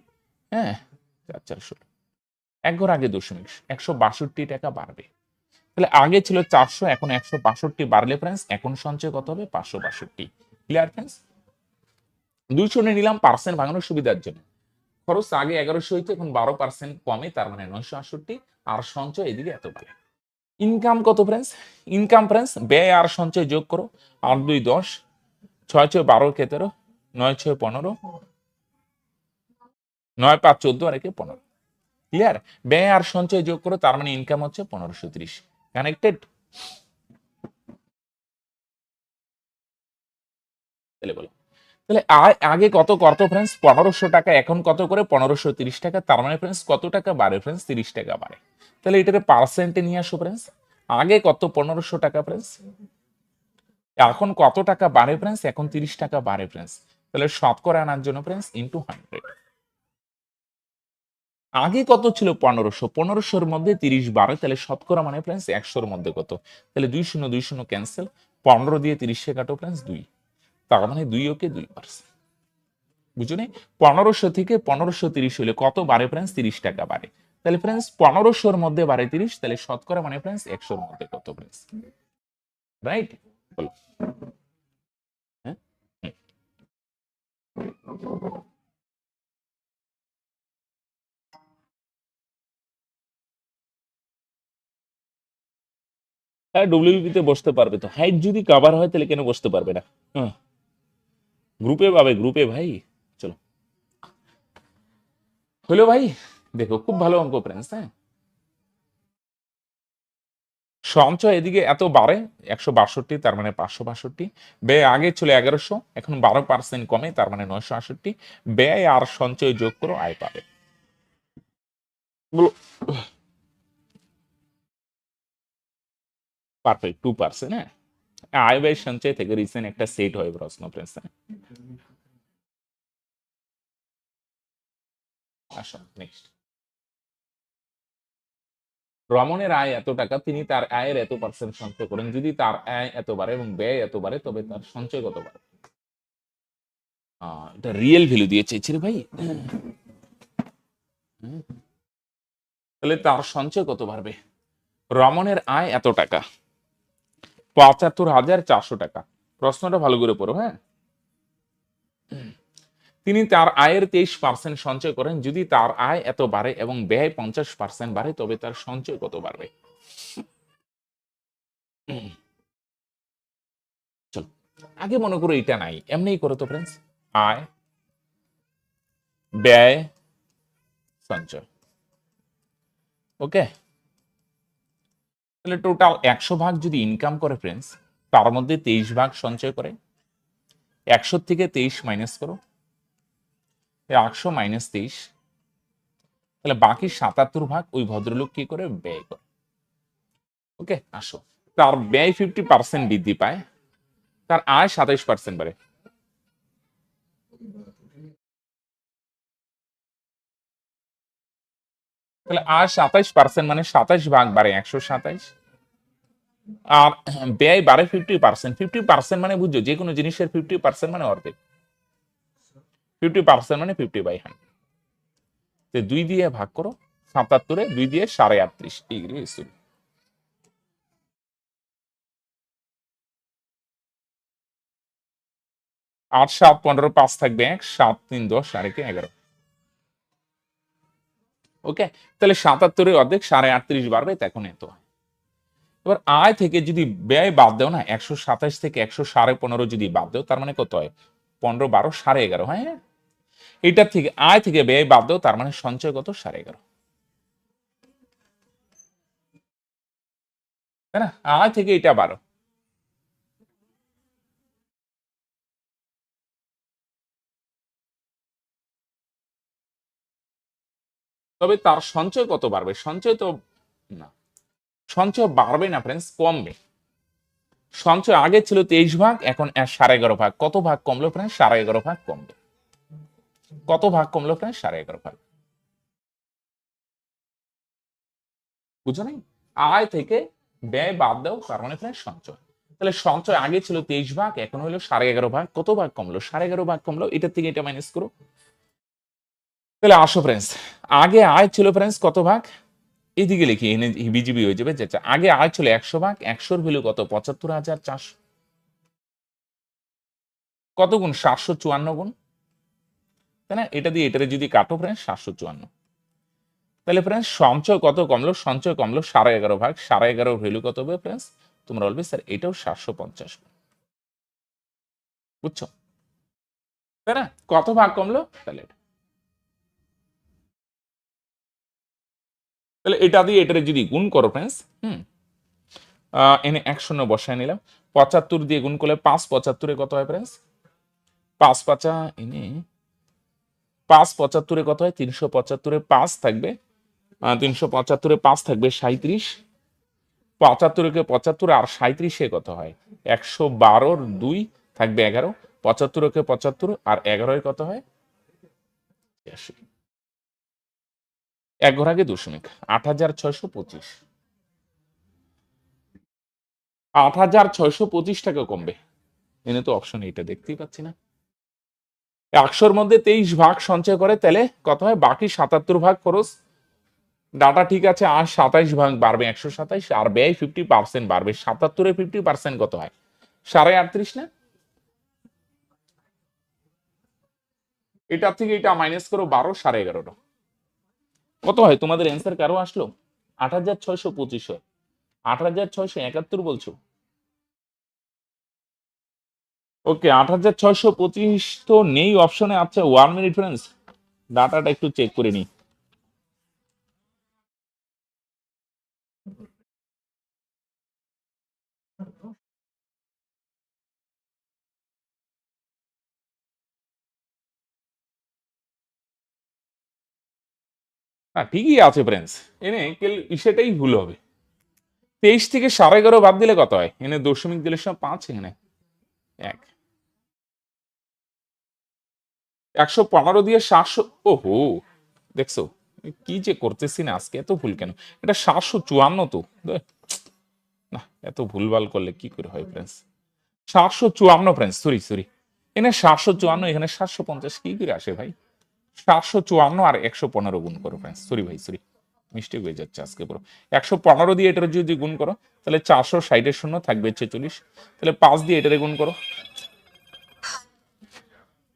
হ্যাঁ 4 4 16, এক ঘর আগে দশমিক, 162 টাকা বাড়বে। তাহলে আগে ছিল 400, এখন 162 বাড়লে ফ্রেন্ডস এখন সঞ্চয় কত হবে, 562। Clear friends? 2 শূন্য নিলাম পার্সেন্ট ভাঙানোর সুবিধার জন্য। খরচ আগে 1100 হইতো, এখন 12% কমে, তার মানে 968, আর সঞ্চয় এদিকে এত বাড়ে। ইনকাম কত ফ্রেন্ডস, ইনকাম ফ্রেন্ডস ব্যয় আর সঞ্চয় যোগ করো, 8 2 10, 6 6 12 17, 9 6 15, 9 5 14 আর 1 15। ক্লিয়ার? ব্যয় আর সঞ্চয় যোগ করো, তার মানে ইনকাম হচ্ছে 1530। কানেক্টেড? তাহলে বলো, তাহলে আগে কত কত ফ্রেন্ডস, 1500 টাকা, এখন কত করে 1530 টাকা, তার মানে ফ্রেন্ডস কত টাকা বাড়ে ফ্রেন্ডস, 30 টাকা বাড়ে। তাহলে এটাকে পার্সেন্টে নিয়ে আসো ফ্রেন্ডস, আগে কত 1500 টাকা ফ্রেন্ডস, এখন কত টাকা বাড়ে ফ্রেন্ডস, এখন 30 টাকা বাড়ে ফ্রেন্ডস। তাহলে শতকরা আনার জন্য ফ্রেন্ডস ইনটু 100। আগে কত ছিল 1500, 1500-র মধ্যে 30 বাড়ে, তাহলে শতকরা মানে ফ্রেন্ডস 100-র মধ্যে কত, তাহলে 2 শূন্য 2 শূন্য ক্যান্সেল, 15 দিয়ে 30 কাটো ফ্রেন্ডস 2, তার মানে 2 ওকে 2%। বুঝো নি? 1500 থেকে 1530 হলে কত বাড়ে ফ্রেন্ডস, 30 টাকা বাড়ে। তাহলে ফ্রেন্ডস 1500-র মধ্যে বাড়ে 30, তাহলে শতকরা মানে ফ্রেন্ডস 100-র মধ্যে কত ফ্রেন্ডস, রাইট? বলো। হ্যাঁ হ্যাঁ, ডব্লিউবি তে বসতে পারবে তো, হাইট যদি কভার হয় তাহলে কেন বসতে পারবে না? হ্যাঁ, গ্রুপে পাবে, গ্রুপে ভাই। চলো হলো ভাই, দেখো খুব ভালো অঙ্ক ফ্রেন্ডস। হ্যাঁ, সঞ্চয় এদিকে এত বাড়ে 162, তার মানে 562। ব্যয় আগে ছিল 1100, এখন 12% কমে, তার মানে 968। ব্যয় আর সঞ্চয় যোগ করো, আয় পাবে। পারফেক্ট, 2%। হ্যাঁ, আয় ব্যয় সঞ্চয় থেকে রিসেন্ট একটা সেট হয় প্রশ্ন ফ্রেন্ডস। আসো নেক্সট। রমণের আয় এত টাকা, তিনি তার আয়ের এত পার্সেন্ট সঞ্চয় করেন, যদি তার আয় এত বাড়ে এবং ব্যয় এত বাড়ে তবে তার সঞ্চয় কত বাড়ে। এটা রিয়েল ভ্যালু দিয়ে চেয়েছে রে ভাই। তাহলে তার সঞ্চয় কত বাড়বে। রমণের আয় এত টাকা, ৭৫,৪০০ টাকা। প্রশ্নটা ভালো করে পড়ো। হ্যাঁ, তিনি তার আয়ের 23% সঞ্চয় করেন, যদি তার আয় এত বাড়ে এবং ব্যয় 50% বাড়ে তবে তার সঞ্চয় কত বাড়বে। চলো আগে মনে করো এটা নাই, এমনি করো তো ফ্রেন্ডস, আয় ব্যয় সঞ্চয়। ওকে, তাহলে টোটাল 100 ভাগ যদি ইনকাম করে ফ্রেন্ডস, তার মধ্যে 23 ভাগ সঞ্চয় করে। 100 থেকে 23 মাইনাস করো, 100 মাইনাস 23, তাহলে বাকি 77 ভাগ ওই ভদ্রলোক কি করে ব্যয় করে। ওকে, আসো, তার ব্যয় 50% বৃদ্ধি পায়, তার আয় 27% বাড়ে। তাহলে আয় 27% মানে 27 ভাগ বাড়ে 127, আর ব্যয় বাড়ে 50%। 50% মানে বুঝছো, যে কোনো জিনিসের 50% মানে অর্ধেক। 50% মানে 50/100। 2 দিয়ে ভাগ করো, 77-এ 2 দিয়ে 38.5 ডিগ্রি এসে। 8 7 15, 5 থাকবে 1, 7 3 10, আর 1 11। ওকে, তাহলে 77-এর অর্ধেক 38.5 বাড়বে, তখন এত হয়। এবার আয় থেকে যদি ব্যয় বাদ দাও না, 127 থেকে 115 যদি বাদ দাও, তার মানে কত হয়? 15 12 11.5। হ্যাঁ, এটার থেকে আয় থেকে ব্যয় বাদ দাও, তার মানে সঞ্চয় কত? 11.5। তাই না? আয় থেকে এটা 12। তবে তার সঞ্চয় কত বাড়বে? সঞ্চয় তো না, সঞ্চয় বাড়বে না ফ্রেন্ডস, কমবে। সঞ্চয় আগে ছিল 23 ভাগ, এখন 11.5 ভাগ। কত ভাগ কমলো ফ্রেন্ডস? 11.5 ভাগ কমবে। কত ভাগ কমলো ফ্রেন্ডস? 11.5 ভাগ। বুঝো নাই? আয় থেকে ব্যয় বাদ দাও, তার মানে ফ্রেন্ডস সঞ্চয়। তাহলে সঞ্চয় আগে ছিল 23 ভাগ, এখন হলো 11.5 ভাগ। কত ভাগ কমলো? 11.5 ভাগ কমলো, এটার থেকে এটা মাইনাস করো। তাহলে আসো ফ্রেন্ডস, আগে আয় ছিল ফ্রেন্ডস কত ভাগ? এইদিকে লিখি, এনে বিজিবি হয়ে যাবে। যেটা আগে আয় ছিল 100 ভাগ, 100-র ভ্যালু কত? 75,400। কত গুণ? 754 গুণ। তাই না? এটা দিয়ে এটারে যদি কাটো ফ্রেন্ডস, 754। তাহলে ফ্রেন্ডস সঞ্চয় কত কমলো? সঞ্চয় কমলো 11.5 ভাগ। 11.5 ভ্যালু কত হবে ফ্রেন্ডস? তোমরা বলবে স্যার এটাও 750। বুঝছো? তাই না? কত ভাগ কমলো? তাহলে তাহলে এটা দিয়ে এটারে যদি গুণ করো ফ্রেন্ডস, এনে 1 0 বসায় নিলাম। 75 দিয়ে গুণ করলে 5 75-এ কত হয় ফ্রেন্ডস? 5 5 এনে 5 75-এ কত হয়? 375-এ 5 থাকবে, 375-এ 5 থাকবে 37। 75-কে 75 আর 37-এ কত হয়? 112-র 2 থাকবে 11। 75-কে 75 আর 11-এ কত হয়? 80। 1 ঘর আগে দশমিক। 8,625। 8,625 টাকা কমবে। এনে তো অপশন এটা দেখতেই পাচ্ছি না। 100-র মধ্যে 23 ভাগ সঞ্চয় করে, তাহলে কত হয়? বাকি 77 ভাগ খরচ। ডাটা ঠিক আছে, আর 27 ভাগ বাড়বে 127, আর ব্যয় 50% বাড়বে। 77-এর 50% কত হয়? 38.5 না? এটার থেকে এটা মাইনাস করো 12, 11.5। কত হয় তোমাদের অ্যান্সার? কারো আসলো? 8,625 হয়। 8,671 বলছো? ওকে, 8,625 তো নেই অপশনে। আচ্ছা, 1 মিনিট ফ্রেন্ডস, ডাটাটা একটু চেক করে নিই। হ্যাঁ, ঠিকই আছে ফ্রেন্ডস। এনে সেটাই ভুল হবে। 23 থেকে 11.5 বাদ দিলে কত হয়? এনে দশমিক দিলে 5, এখানে 1। 115 দিয়ে 700। ওহো, দেখছো কি যে করতেছি না আজকে, এত ভুল কেন? এটা 754 তো। না, এত ভুলভাল করলে কি করে হয় ফ্রেন্ডস? 754 friends, sorry sorry. এখানে 754, এখানে 750 কি করে আসে ভাই? 754 আর 115 গুণ করো ফ্রেন্ডস। সরি ভাই, সরি, মিস্টেক হয়ে যাচ্ছে আজকে পুরো। 115 দিয়ে এটার যদি গুণ করো, তাহলে 460-এর শূন্য থাকবে 46। তাহলে 5 দিয়ে এটারে গুণ করো,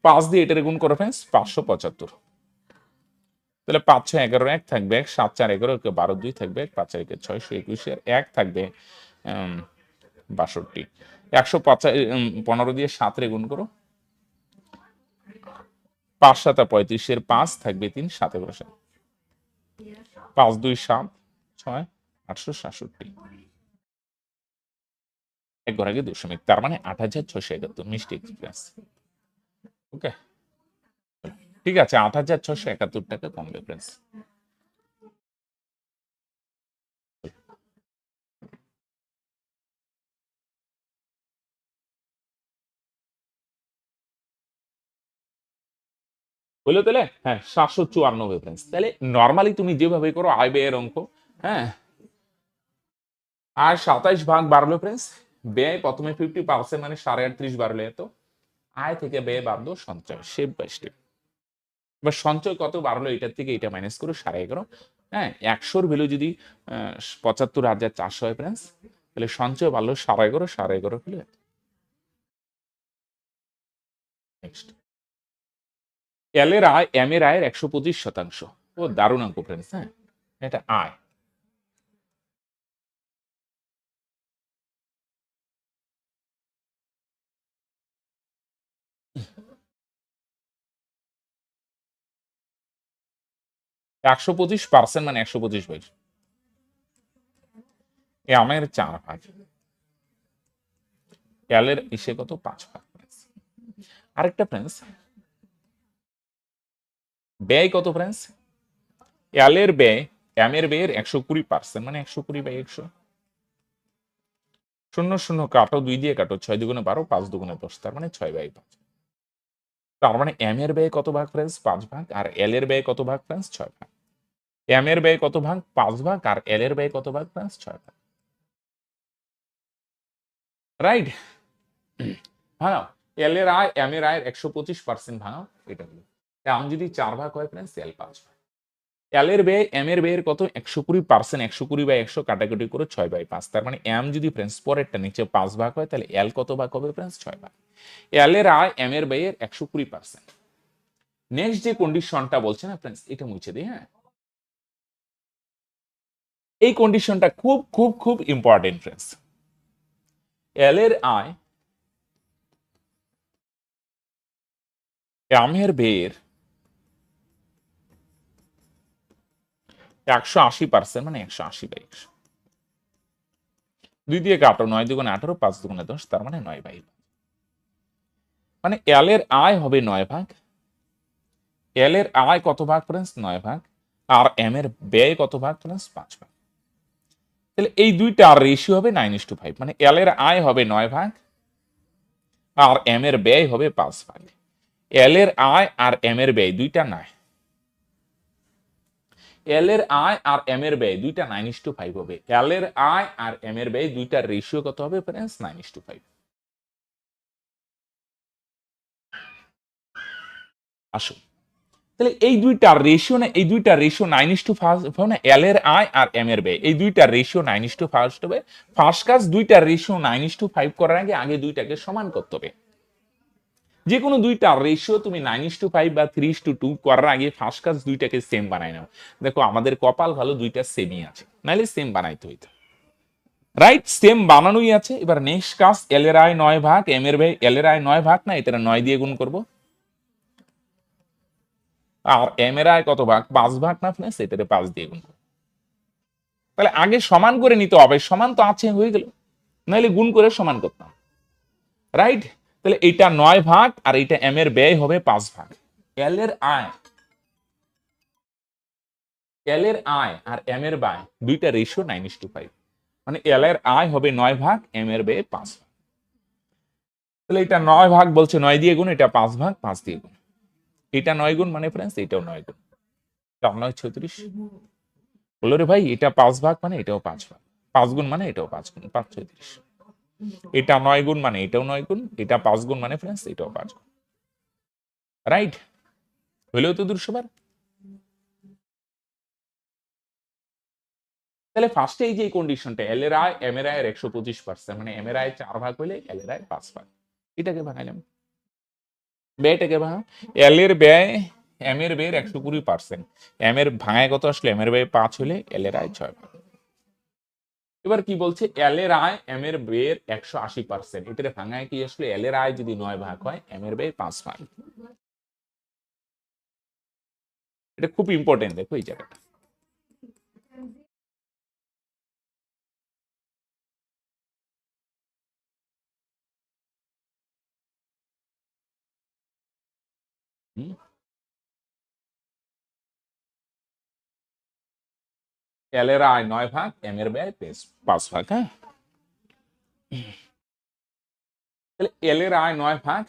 5 দিয়ে এটারে গুণ করো ফ্রেন্ডস, 575। তাহলে 5 6 11 1 থাকবে 1, 7 4 11, 12 2 থাকবে 1, 5 4 621 এর 1 থাকবে 62। 115 দিয়ে 7 রে গুণ করো, 5 7 35 এর 5 থাকবে 3, 7 11 7, 5 2 7, 6 867 এক ঘর আগে দশমিক, তার মানে 8671 মিষ্টি এক্সপ্রেস। ওকে, ঠিক আছে, 8671 টাকা কমবে ফ্রেন্ডস। বুঝলো তাহলে? হ্যাঁ, 754 ফ্রেন্ডস। তাহলে নর্মালি তুমি যেভাবে করো আয় ব্যয়ের অঙ্ক, হ্যাঁ, আয় 27 ভাগ বাড়লো ফ্রেন্ডস, ব্যয় প্রথমে 50% মানে 38.5 বাড়লো এত, আয় থেকে ব্যয় বাড়লো সঞ্চয়, স্টেপ বাই স্টেপ। এবার সঞ্চয় কত বাড়লো এটার থেকে এটা মাইনাস করো 11.5। হ্যাঁ, 100-র ভ্যালু যদি 75,400 হয় ফ্রেন্ডস, তাহলে সঞ্চয় বাড়লো 11.5, 11.5 হলো। নেক্সট, এল এর আয় এম এর আয়ের 125%। ও দারুণ অঙ্ক ফ্রেন্ডস। হ্যাঁ, এটা আয়। একশো 25% মানে 125 এ আমের 4 ভাগ, এলের ইসে কত 5 ভাগ। আরেকটা ফ্রেন্ডস, ব্যয় কত ফ্রেন্ডস? এলের ব্যয় এমের ব্যয়ের 120% মানে 120/100। 0 0 কাটো, 2 দিয়ে কাটো, 6 দুগুণে 12, 5 দুগুণে 10, তার মানে 6/5। তার মানে এম এর ব্যয় কত ভাগ ফ্রেন্ডস? 5 ভাগ। আর এল এর ব্যয় কত ভাগ ফ্রেন্ডস? 6 ভাগ। এম এর ব্যয় কত ভাগ? 5 ভাগ। আর এল এর ব্যয় কত ভাগ ফ্রেন্ডস? 6 ভাগ। রাইট? ভাঙাও, এল এর আয় এম এর আয়ের 125% ভাঙাও, এটা হলো। এম যদি 4 ভাগ হয় ফ্রেন্ডস, এল 5 ভাগ। এল এর ব্যয় এম এর ব্যয়ের কত? 120%, 120/100 কাটাকুটি করে 6/5। তার মানে এম যদি ফ্রেন্ডস পরেরটা নিচে 5 ভাগ হয়, তাহলে এল কত ভাগ হবে ফ্রেন্ডস? 6 ভাগ। এল এর আয় এম এর ব্যয়ের 120%। নেক্সট যে কন্ডিশনটা বলছে না ফ্রেন্ডস, এটা মুছে দিই। হ্যাঁ, এই কন্ডিশনটা খুব খুব খুব ইম্পর্টেন্ট ফ্রেন্ডস। এল এর আয় এমের ব্যয়ের 180% মানে 180/100। 2 দিয়ে কাটো, 9 দুগুণে 18, 5 দুগুণে 10, তার মানে 9/5। মানে এল এর আয় হবে 9 ভাগ, এল এর আয় কত ভাগ ফ্রেন্ডস? 9 ভাগ। আর এম এর ব্যয় কত ভাগ ফ্রেন্ডস? 5 ভাগ। তাহলে এই দুইটা রেশিও হবে 9:5, মানে এল এর আয় হবে 9 ভাগ আর এম এর ব্যয় হবে 5 ভাগ। এল এর আয় আর এম এর ব্যয় দুইটা নাই, এল এর আয় আর এম এর ব্যয় দুইটা 9:5 হবে। এল এর আয় আর এম এর ব্যয় দুইটার রেশিও কত হবে ফ্রেন্ডস? 9:5। আসো, তাহলে এই দুইটা রেশিও না, এই দুইটা রেশিও 9:5 না, এল এর আয় আর এম এর ব্যয় এই দুইটা রেশিও 9:5 হবে। ফার্স্ট কাজ, দুইটা রেশিও 9:5 করার আগে আগে দুইটাকে সমান করতে হবে। যে কোনো দুইটা রেশিও তুমি 9:5 বা 3:2 করার আগে ফার্স্ট কাজ দুইটাকে সেম বানাই নাও। দেখো আমাদের কপাল ভালো, দুইটা সেমই আছে, নাইলে সেম বানাইতে হইতো। রাইট, সেম বানানোই আছে। এবার নেক্সট কাজ, এল এর আয় 9 ভাগ, এম এর ব্যয়, এল এর আয় 9 ভাগ না, এটা 9 দিয়ে গুণ করব। আর এম এর আয় কত ভাগ? 5 ভাগ না ফ্রেন্ডস, এটাতে 5 দিয়ে গুণ করব। তাহলে আগে সমান করে নিতে হবে, সমান তো আছে, হয়ে গেল, নাইলে গুণ করে সমান করতাম। রাইট, তাহলে এটা 9 ভাগ আর এটা এম এর ব্যয় হবে 5 ভাগ। এল এর আয়, এল এর আয় আর এম এর ব্যয় দুইটা রেশিও 9:5, মানে এল এর আয় হবে 9 ভাগ, এম এর ব্যয় 5 ভাগ। তাহলে এটা 9 ভাগ বলছে 9 দিয়ে গুণ, এটা 5 ভাগ 5 দিয়ে গুণ। এটা 9 গুণ মানে ফ্রেন্ডস এটাও 9 গুণ, 4×9 = 36। বললো রে ভাই এটা 5 ভাগ মানে এটাও 5 ভাগ, 5 গুণ মানে এটাও 5 গুণ, 5×36। এটা 9 গুণ মানে এটাও 9 গুণ, এটা 5 গুণ মানে ফ্রেন্ডস এটাও 5 গুণ। রাইট, হইলেও তো দূর সবার। তাহলে ফার্স্টে এই যে কন্ডিশনটা, এল এর আয় এম এর আয়ের 125%, মানে এম এর আয় 4 ভাগ হইলে এল এর আয় 5 ভাগ, এটাকে ভাঙাইলাম। ব্যয়টাকে ভাঙা, এল এর ব্যয় এম এর ব্যয়ের 120%, এম এর ভাঙায় কত আসলে? এম এর ব্যয় 5 হলে এল এর আয় 6 ভাগ। এবার কি বলছে? এল এর আয় এম এর ব্যয়ের 180%, এটারে ভাঙায় কি আসলে? এল এর আয় যদি 9 ভাগ হয়, এম এর ব্যয় 5 ভাগ। এটা খুব ইম্পর্টেন্ট, দেখো এই জায়গাটা। হুম? এল এর আয় 9 ভাগ, এম এর ব্যয় 5 ভাগ। হ্যাঁ, তাহলে এল এর আয় 9 ভাগ,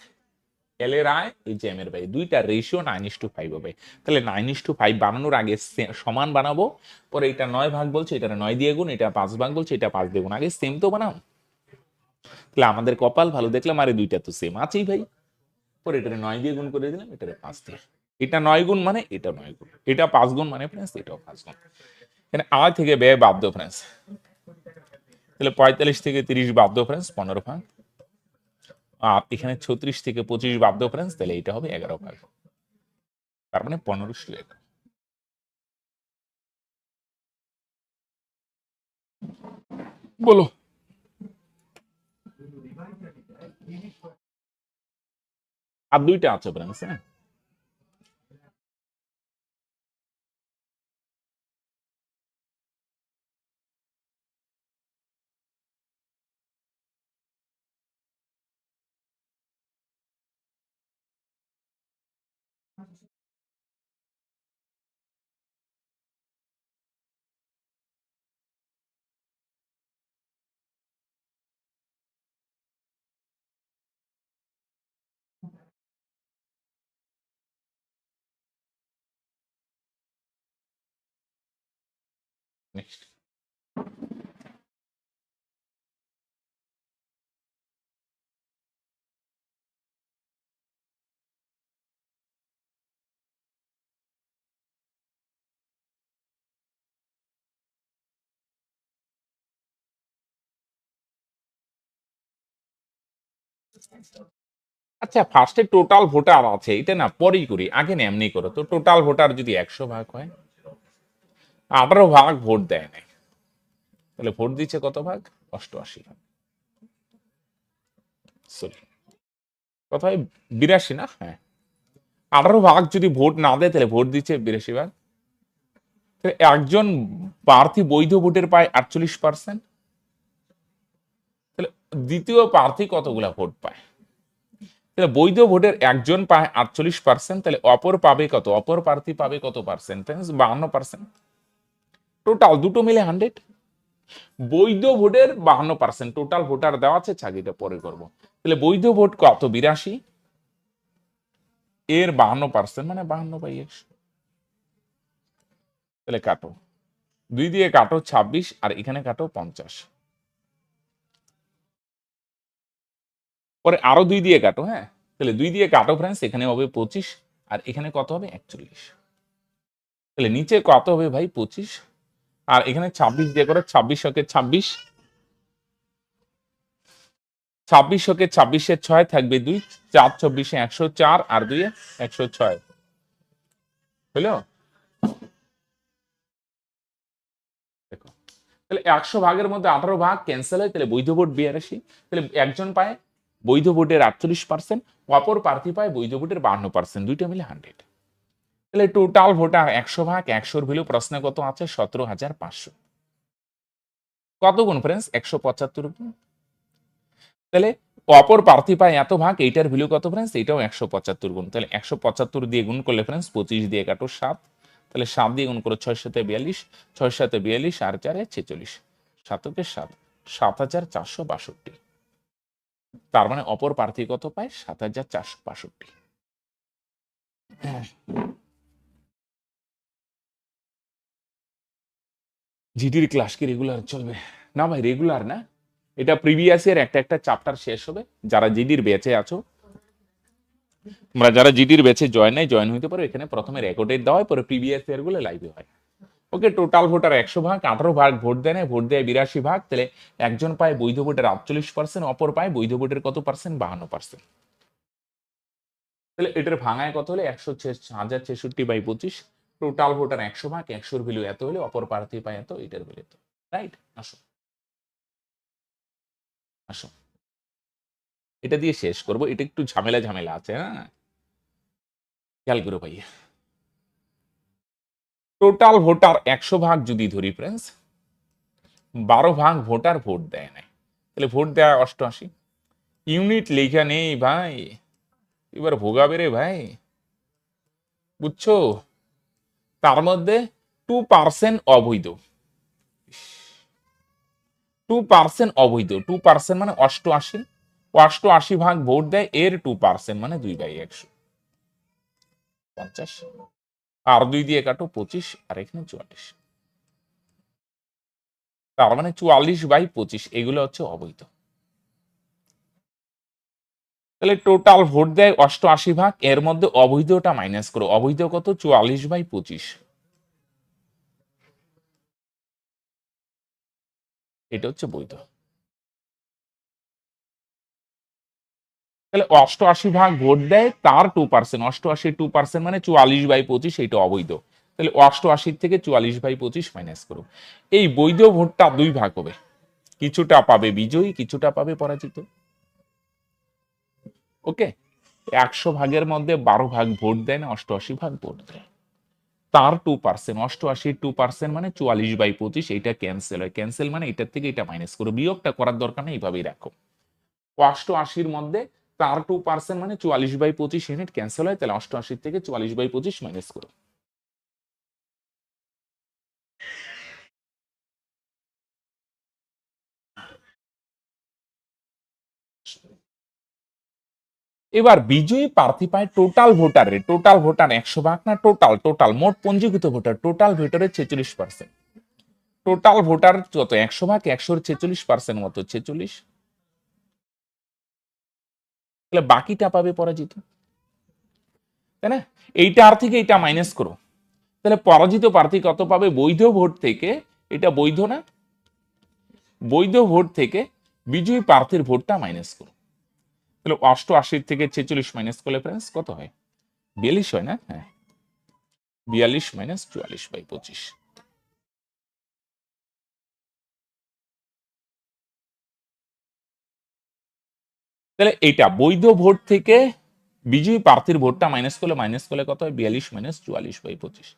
এল এর আয় এই যে এম এর ব্যয়, দুইটা রেশিও 9:5 হবে। তাহলে 9:5 বানানোর আগে সমান বানাবো, পরে এটা 9 ভাগ বলছে, এটা 9 দিয়ে গুণ, এটা 5 ভাগ বলছে, এটা 5 দিয়ে গুণ, আগে সেম তো বানাও। তাহলে আমাদের কপাল ভালো, দেখলাম আরে দুইটা তো সেম আছেই ভাই। পরে এটা 9 দিয়ে গুণ করে দিলাম, এটা 5 দিয়ে। এটা 9 গুণ মানে এটা 9 গুণ, এটা 5 গুণ মানে ফ্রেন্ডস এটাও 5 গুণ। এখানে আয় থেকে ব্যয় বাদ দাও ফ্রেন্ডস, তাহলে 45 থেকে 30 বাদ দাও ফ্রেন্ডস 15 ভাগ, আর এখানে 36 থেকে 25 বাদ দাও ফ্রেন্ডস, তাহলে এটা হবে 11 ভাগ, তার মানে 1511। বলো। আর দুইটা আছে ফ্রেন্ডস। হ্যাঁ, নেক্সট। আচ্ছা, ফার্স্টে টোটাল ভোটার আছে, এটা না পরেই করি, আগে না এমনি করো তো। টোটাল ভোটার যদি 100 ভাগ হয়, 18 ভাগ ভোট দেয় নাই, তাহলে ভোট দিচ্ছে কত ভাগ? 88 ভাগ। সরি, কত হয়? 82 না? হ্যাঁ, 18 ভাগ যদি ভোট না দেয় তাহলে ভোট দিচ্ছে 82 ভাগ। তাহলে একজন প্রার্থী বৈধ ভোটের পায় 48%, তাহলে দ্বিতীয় প্রার্থী কতগুলা ভোট পায়? তাহলে বৈধ ভোটের একজন পায় 48%, তাহলে অপর পাবে কত? অপর প্রার্থী পাবে কত পার্সেন্ট? 52%। টোটাল দুটো মিলে 100। বৈধ ভোটের 52%, টোটাল ভোটার দেওয়া আছে, ছাগিটা পরে করব। তাহলে বৈধ ভোট কত? 82, এর 52% মানে 52/100। তাহলে কাটো, 2 দিয়ে কাটো 26, আর এখানে কাটো 50, পরে আরো 2 দিয়ে কাটো। হ্যাঁ, তাহলে 2 দিয়ে কাটো ফ্রেন্ডস, এখানে হবে 25, আর এখানে কত হবে? 41। তাহলে নিচে কত হবে ভাই? 25, আর এখানে 26 দিয়ে করো, 26 হোকে 26-এর 6 থাকবে 2, 4 24-এ 104, আর 2 এ 106 হলো। দেখো, তাহলে 100 ভাগের মধ্যে 18 ভাগ ক্যান্সেল হয়, তাহলে বৈধ ভোট 82। তাহলে একজন পায় বৈধ ভোটের 48%, অপর প্রার্থী পায় বৈধ ভোটের 52%, দুইটা মিলে 100। তাহলে টোটাল ভোটার 100 ভাগ, 100-র ভ্যালু প্রশ্নে কত আছে? 17,500। কত গুণ ফ্রেন্ডস? 175 গুণ। তাহলে অপর প্রার্থী পায় এত ভাগ, এইটার ভ্যালু কত ফ্রেন্ডস? এটাও 175 গুণ। তাহলে 175 দিয়ে গুণ করলে ফ্রেন্ডস 25 দিয়ে কাটো 7, তাহলে 7 দিয়ে গুণ করো 6 7 42, 6 7 42, আর 4 46, 7 7, 7,462। তার মানে অপর প্রার্থী কত পায়? 7,462। জিডির ক্লাস কি রেগুলার চলবে? না ভাই, রেগুলার না, এটা প্রিভিয়াস ইয়ার একটা একটা চ্যাপ্টার শেষ হবে। যারা জিডির ব্যাচে আছো, তোমরা যারা জিডির ব্যাচে জয়েন হইতে পারো, এখানে প্রথমে রেকর্ডেড দেওয়া হয়, পরে প্রিভিয়াস ইয়ার গুলো লাইভে হয়। ওকে, টোটাল ভোটার 100 ভাগ, 18 ভাগ ভোট দেয় না, ভোট দেয় 82 ভাগ, তাহলে একজন পায় বৈধ ভোটের 48%, অপর পায় বৈধ ভোটের কত পার্সেন্ট? 52%। তাহলে এটার ভাঙায় কত হলে? 1,066/25। টোটাল ভোটার 100 ভাগ, 100-র ভ্যালু এত হলে অপর প্রার্থী পায় এত, এটার ভ্যালু এত। রাইট? আসো আসো, এটা দিয়ে শেষ করব, এটা একটু ঝামেলা ঝামেলা আছে। হ্যাঁ, খেয়াল করো ভাই, টোটাল ভোটার 100 ভাগ যদি ধরি ফ্রেন্ডস, 12 ভাগ ভোটার ভোট দেয় নাই, তাহলে ভোট দেয় 88। ইউনিট লেখা নেই ভাই, এবার ভোগাবে রে ভাই। বুঝছো? তার মধ্যে 2% অবৈধ, 2% অবৈধ, 2% মানে 88, 88 ভাগ ভোট দেয় এর 2% মানে 2/100, 50, আর 2 দিয়ে কাটো 25, আর এখানে 44, তার মানে 44/25 এগুলো হচ্ছে অবৈধ। তাহলে টোটাল ভোট দেয় 88 ভাগ, এর মধ্যে অবৈধটা মাইনাস করো, অবৈধ কত? 44/25, এটা হচ্ছে বৈধ। তাহলে 88 ভাগ ভোট দেয় তার 2%, 88 2% মানে 44/25, এটা অবৈধ। তাহলে 88 থেকে 44/25 মাইনাস করো। এই বৈধ ভোটটা দুই ভাগ হবে, কিছুটা পাবে বিজয়ী, কিছুটা পাবে পরাজিত। ওকে, 100 ভাগের মধ্যে 12 ভাগ ভোট দেয় না, 88 ভাগ ভোট দেয়, তার 2%, 88 2% মানে 44/25, এটা ক্যান্সেল হয়। ক্যান্সেল মানে এটার থেকে এটা মাইনাস করো, বিয়োগটা করার দরকার নেই, এইভাবেই রাখো। 88-র মধ্যে তার 2% মানে 44/25 ইউনিট ক্যান্সেল হয়, তাহলে 88 থেকে 44/25 মাইনাস করো। এবার বিজয়ী প্রার্থী পায় টোটাল ভোটারের, টোটাল ভোটার 100 ভাগ না, টোটাল টোটাল মোট পঞ্জীকৃত ভোটার, টোটাল ভোটারের 46%। টোটাল ভোটার কত? 100 ভাগ 100-র 46% মতো 46, তাহলে বাকিটা পাবে পরাজিত, তাই না? এইটার থেকে এটা মাইনাস করো, তাহলে পরাজিত প্রার্থী কত পাবে? বৈধ ভোট থেকে, এটা বৈধ না, বৈধ ভোট থেকে বিজয়ী প্রার্থীর ভোটটা মাইনাস করো। তাহলে 88 থেকে 46 মাইনাস করলে ফ্রেন্ডস কত হয়? 42 হয় না? হ্যাঁ, 42 মাইনাস 44/25। তাহলে এটা বৈধ ভোট থেকে বিজয়ী প্রার্থীর ভোটটা মাইনাস করলে কত হয়? 42 মাইনাস 44/25,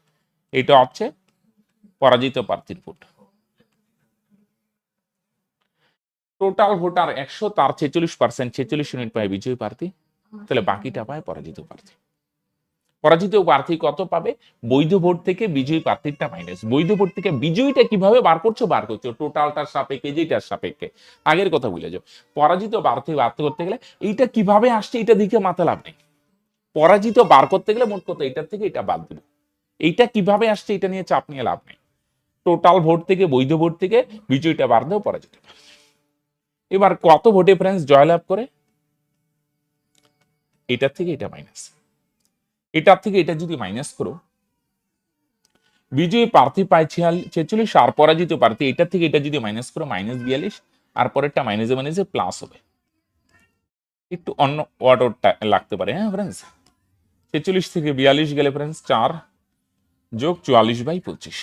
এটা হচ্ছে পরাজিত প্রার্থীর ভোট। টোটাল ভোটার 100, তার 46%, 46 ইউনিট পায় বিজয়ী প্রার্থী, তাহলে বাকিটা পায় পরাজিত প্রার্থী। পরাজিত প্রার্থী কত পাবে? বৈধ ভোট থেকে বিজয়ী প্রার্থীরটা মাইনাস। বৈধ ভোট থেকে বিজয়ীটা কিভাবে বার করছো? বার করছো টোটালটার সাপেক্ষে, যেটার সাপেক্ষে, আগের কথা ভুলে যাও। পরাজিত প্রার্থী বার করতে গেলে এইটা কিভাবে আসছে এটা দিকে মাথা লাভ নেই, পরাজিত বার করতে গেলে মোট কত, এটার থেকে এটা বাদ দিব, এইটা কিভাবে আসছে এটা নিয়ে চাপ নিয়ে লাভ নেই। টোটাল ভোট থেকে, বৈধ ভোট থেকে বিজয়ীটা বার দেও, পরাজিত। এবার কত ভোটে ফ্রেন্ডস জয়লাভ করে? এটার থেকে এটা মাইনাস, এটার থেকে এটা যদি মাইনাস করো, বিজয়ী প্রার্থী পায় 46, আর পরাজিত প্রার্থী, এটার থেকে এটা যদি মাইনাস করো -42, আর পরেরটা মাইনাসে মাইনাসে প্লাস হবে। একটু অন্য অর্ডারটা লাগতে পারে, হ্যাঁ ফ্রেন্ডস। 46 থেকে 42 গেলে ফ্রেন্ডস 4 যোগ 44/25,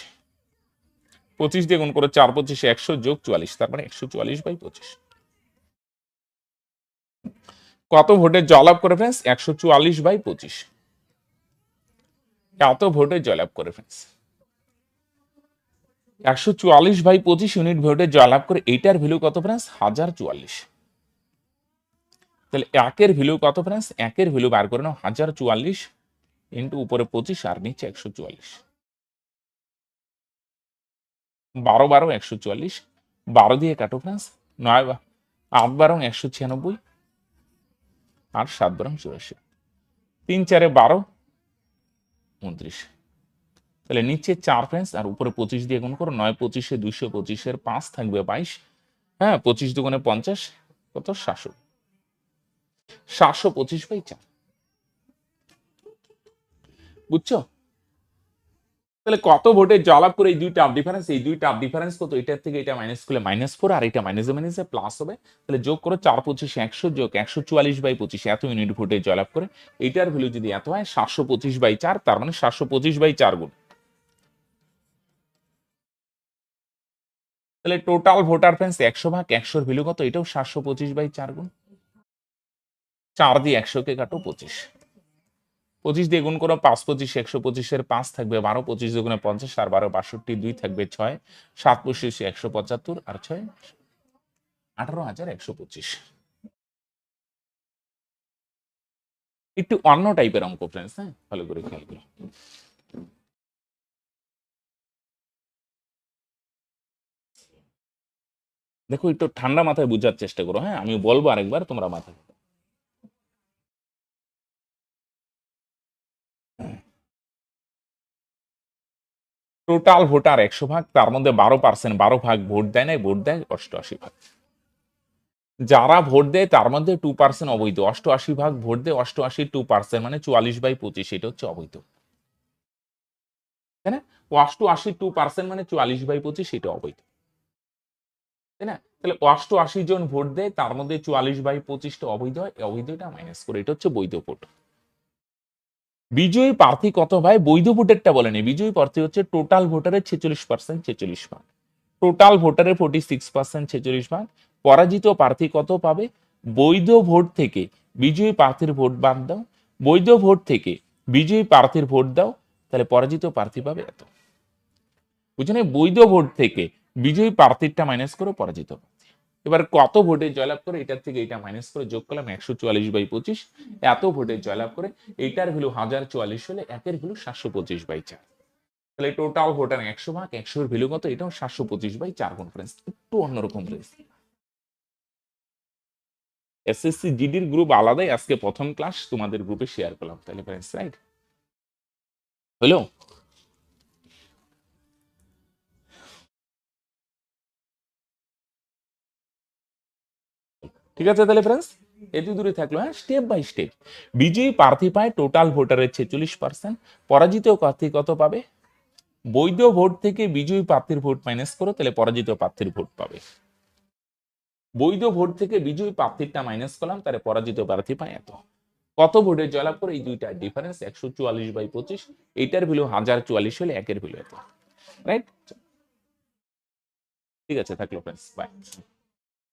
25 দিয়ে গুণ করে 4 25 100 যোগ 44, তার মানে 144/25। কত ভোটে জয়লাভ করে ফ্রেন্ডস? 144/25, এত ভোটে জয়লাভ করে ফ্রেন্ডস। 144/25 ইউনিট ভোটে জয়লাভ করে, এইটার ভ্যালু কত ফ্রেন্ডস? 1044। তাহলে একের ভ্যালু কত ফ্রেন্ডস? একের ভ্যালু বার করে নাও 1044 ইন্টু উপরে 25 আর নিচে 144, 12 12 144, 12 দিয়ে কাটো ফ্রেন্ডস, 9 8 12 196, আর 7 12 84, 3 4 12 29, তাহলে নিচে 4 ফ্রেন্ডস আর উপরে 25 দিয়ে গুণ করো, 9 25 225 এর 5 থাকবে 22, হ্যাঁ 25 দুগুণে 50, কত? 700, 725/4, বুঝছো? তাহলে কত ভোটে জয়লাভ করে? এই দুইটা ডিফারেন্স, এই দুইটা ডিফারেন্স কত? এটার থেকে এটা মাইনাস করলে -4, আর এটা মাইনাসে মাইনাসে প্লাস হবে। তাহলে যোগ করো 4 25 100 যোগ 144/25, এত ইউনিট ভোটে জয়লাভ করে। এইটার ভ্যালু যদি এত হয় 725/4, তার মানে 725/4 গুণ। তাহলে টোটাল ভোটার ফ্রেন্ডস 100 ভাগ 100-র ভ্যালু কত? এটাও 725/4 গুণ। 4 দিয়ে 100 কে কাটো 25, 25 দিয়ে গুণ করো, 5 25 125 এর 5 থাকবে 12, 25 দুগুণে 50 আর 12 62, 2 থাকবে 6, 7 25 175 আর 6 18,125। একটু অন্য টাইপের অঙ্ক ফ্রেন্ডস, হ্যাঁ ভালো করে খেয়াল করো। দেখো একটু ঠান্ডা মাথায় বুঝার চেষ্টা করো, হ্যাঁ আমি বলবো আরেকবার, তোমরা মাথায়। টোটাল ভোটার 100 ভাগ, তার মধ্যে 12%, 12 ভাগ ভোট দেয় না, ভোট দেয় 88 ভাগ। যারা ভোট দেয় তার মধ্যে 2% অবৈধ, 88 ভাগ ভোট দেয়, 88 2%, মানে 44/25, এটা হচ্ছে অবৈধ, তাই না? 88 2% মানে 44/25, এটা অবৈধ, তাই না? তাহলে 88 জন ভোট দেয়, তার মধ্যে 44/25টা অবৈধ হয়, অবৈধটা মাইনাস করে, এটা হচ্ছে বৈধ ভোট। বিজয়ী প্রার্থী কত ভাই? বৈধ ভোটেরটা বলেনি, বিজয়ী প্রার্থী হচ্ছে টোটাল ভোটারের 46%, 46 ভাগ, টোটাল ভোটারের 46%, 46 ভাগ। পরাজিত প্রার্থী কত পাবে? বৈধ ভোট থেকে বিজয়ী প্রার্থীর ভোট বাদ দাও, বৈধ ভোট থেকে বিজয়ী প্রার্থীর ভোট দাও, তাহলে পরাজিত প্রার্থী পাবে এত। বুঝলে, বৈধ ভোট থেকে বিজয়ী প্রার্থীরটা মাইনাস করে পরাজিত প্রার্থী। এবার কত ভোটে জয়লাভ করে, এটার থেকে এটা মাইনাস করে যোগ করলাম, 144/25, এত ভোটে জয়লাভ করে, এইটার ভ্যালু 1044 হলে একের ভ্যালু 725/4। তাহলে টোটাল ভোটার 100 ভাগ, 100 এর ভ্যালু কত? এটাও 725/4 কনফারেন্স, একটু অন্যরকম রয়েছে। এসএসসি জিডির গ্রুপ আলাদাই, আজকে প্রথম ক্লাস তোমাদের গ্রুপে শেয়ার করলাম, তাহলে ফ্রেন্ডস রাইট হলো। ঠিক আছে তাহলে ফ্রেন্ডস, এত দূরে থাকলো, হ্যাঁ স্টেপ বাই স্টেপ। বিজয়ী প্রার্থী পায় টোটাল ভোটারের 46%, পরাজিত প্রার্থী কত পাবে? বৈধ ভোট থেকে বিজয়ী প্রার্থীর ভোট মাইনাস করো, তাহলে পরাজিত প্রার্থীর ভোট পাবে। বৈধ ভোট থেকে বিজয়ী প্রার্থীরটা মাইনাস করলাম, তাহলে পরাজিত প্রার্থী পায় এত। কত ভোটে জয়লাভ করে, এই দুইটা ডিফারেন্স, 144/25, এইটার ভ্যালু 1044 হলে একের ভ্যালু এত, রাইট? ঠিক আছে থাকলো ফ্রেন্ডস, বাই।